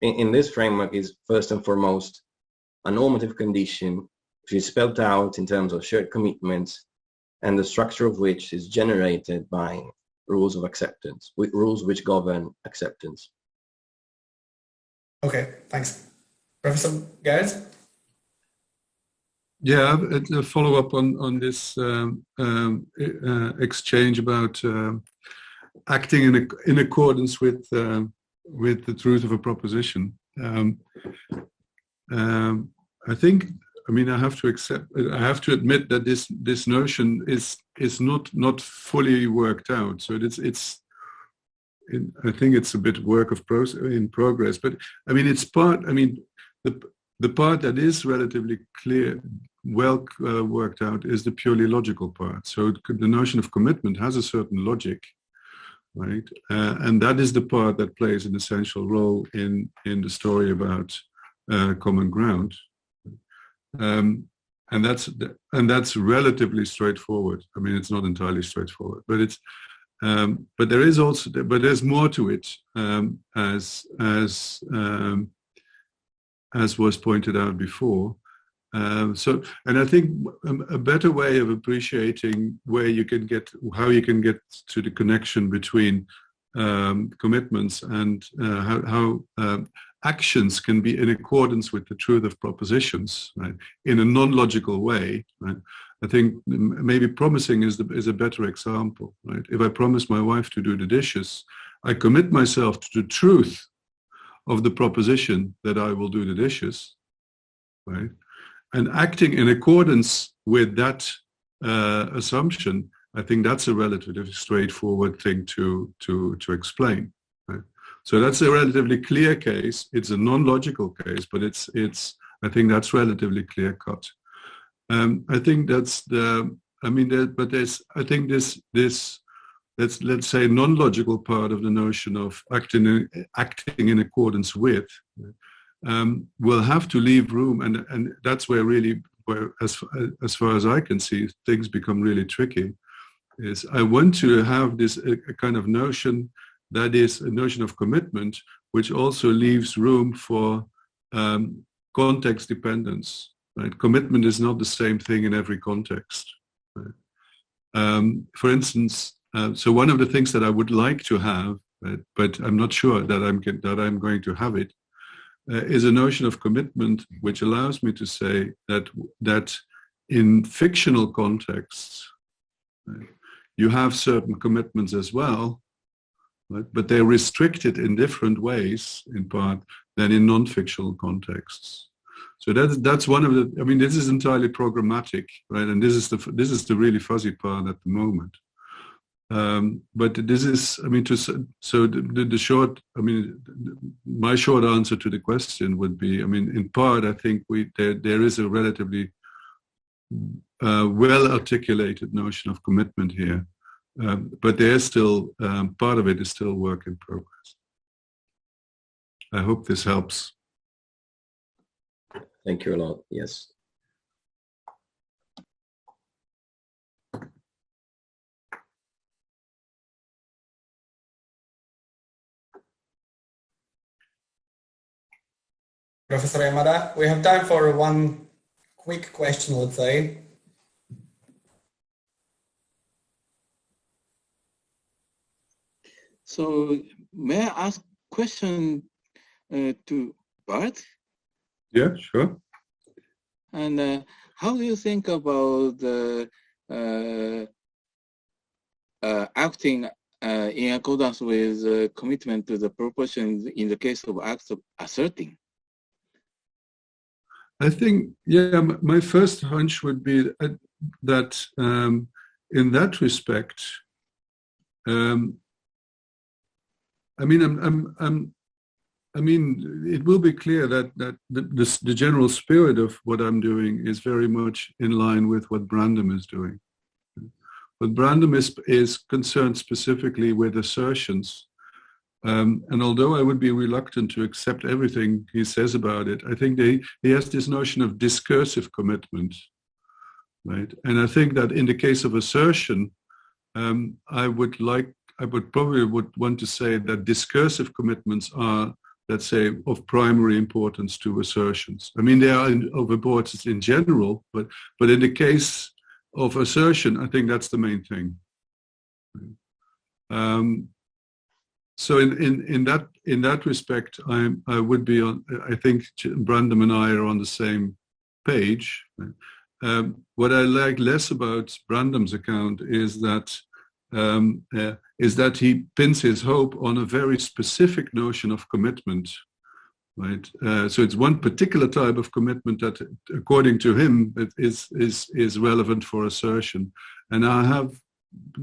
in this framework, is first and foremost a normative condition which is spelled out in terms of shared commitments, and the structure of which is generated by rules of acceptance, with rules which govern acceptance. Okay, thanks. Professor Geurts? Yeah, a follow up on this exchange about acting in accordance with the truth of a proposition. I think, I mean, I have to admit that this notion is not fully worked out. So I think it's a bit work in progress. But I mean, it's part. I mean, the part that is relatively clear, well worked out, is the purely logical part. So the notion of commitment has a certain logic, right? And that is the part that plays an essential role in the story about common ground. And that's relatively straightforward. I mean, it's not entirely straightforward, but it's but there's more to it, as was pointed out before. And I think a better way of appreciating how you can get to the connection between commitments and how actions can be in accordance with the truth of propositions, right, in a non-logical way, right? I think maybe promising is a better example, right? If I promise my wife to do the dishes, I commit myself to the truth of the proposition that I will do the dishes, right? And acting in accordance with that assumption, I think that's a relatively straightforward thing to explain, right? So that's a relatively clear case. It's a non-logical case, but I think that's relatively clear cut. I think that's let's say non-logical part of the notion of acting in accordance with will have to leave room, and that's where as far as I can see, things become really tricky. Is I want to have this a kind of notion that is a notion of commitment, which also leaves room for context dependence. Right? Commitment is not the same thing in every context. Right? For instance, so one of the things that I would like to have, but I'm not sure that I'm going to have it, is a notion of commitment which allows me to say that in fictional contexts, right, you have certain commitments as well, right, but they're restricted in different ways, in part, than in non-fictional contexts. So that's one of the. I mean, this is entirely programmatic, right? And this is the really fuzzy part at the moment. But this is, I mean, the short. I mean, my short answer to the question would be, I mean, in part, I think there is a relatively well articulated notion of commitment here, but there's still part of it is still work in progress. I hope this helps. Thank you a lot. Yes. Professor Yamada, we have time for one quick question, let's say. So may I ask a question to Bart? Yeah, sure. And how do you think about acting in accordance with commitment to the proposition in the case of acts of asserting? I think, yeah, my first hunch would be that in that respect, I mean, it will be clear that the general spirit of what I'm doing is very much in line with what Brandom is doing. But Brandom is concerned specifically with assertions. And although I would be reluctant to accept everything he says about it, I think he has this notion of discursive commitment, right? And I think that in the case of assertion, I would probably want to say that discursive commitments are, let's say, of primary importance to assertions. I mean, they are of importance in general, but in the case of assertion, I think that's the main thing. So in that respect, I would be on. I think Brandom and I are on the same page, right? what I like less about Brandam's account is that he pins his hope on a very specific notion of commitment, right? So it's one particular type of commitment that, according to him, is relevant for assertion, and I have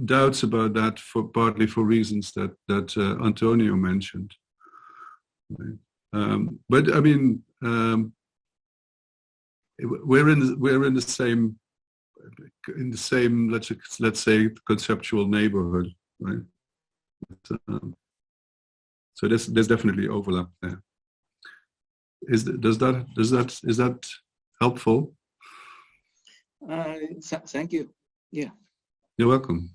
doubts about that partly for reasons that Antonio mentioned. Right? But I mean, we're in the same let's say conceptual neighborhood, right? So there's definitely overlap there. Is that helpful? Thank you. Yeah. You're welcome.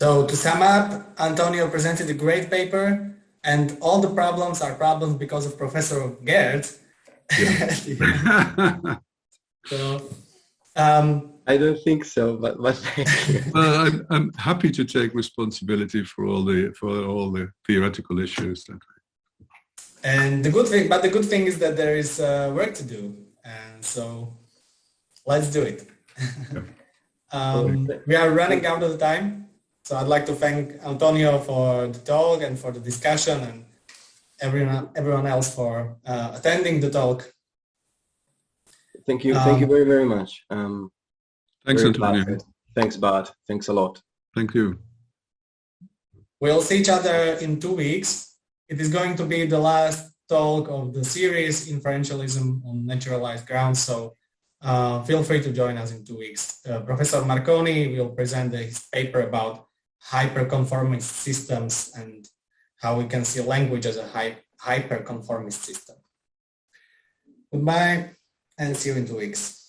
So to sum up, Antonio presented a great paper, and all the problems are problems because of Professor Geurts. Yeah. So, I don't think so, but thank you. Well, I'm happy to take responsibility for all the theoretical issues. And the good thing is that there is work to do, and so let's do it. We are running out of time, so I'd like to thank Antonio for the talk and for the discussion, and everyone else for attending the talk. Thank you very, very much. Thanks, Antonio. Thanks, Bart. Thanks a lot. Thank you. We'll see each other in 2 weeks. It is going to be the last talk of the series, Inferentialism on Naturalized Grounds, so feel free to join us in 2 weeks. Professor Marconi will present his paper about hyperconformist systems and how we can see language as a hyperconformist system. Goodbye, and see you in 2 weeks.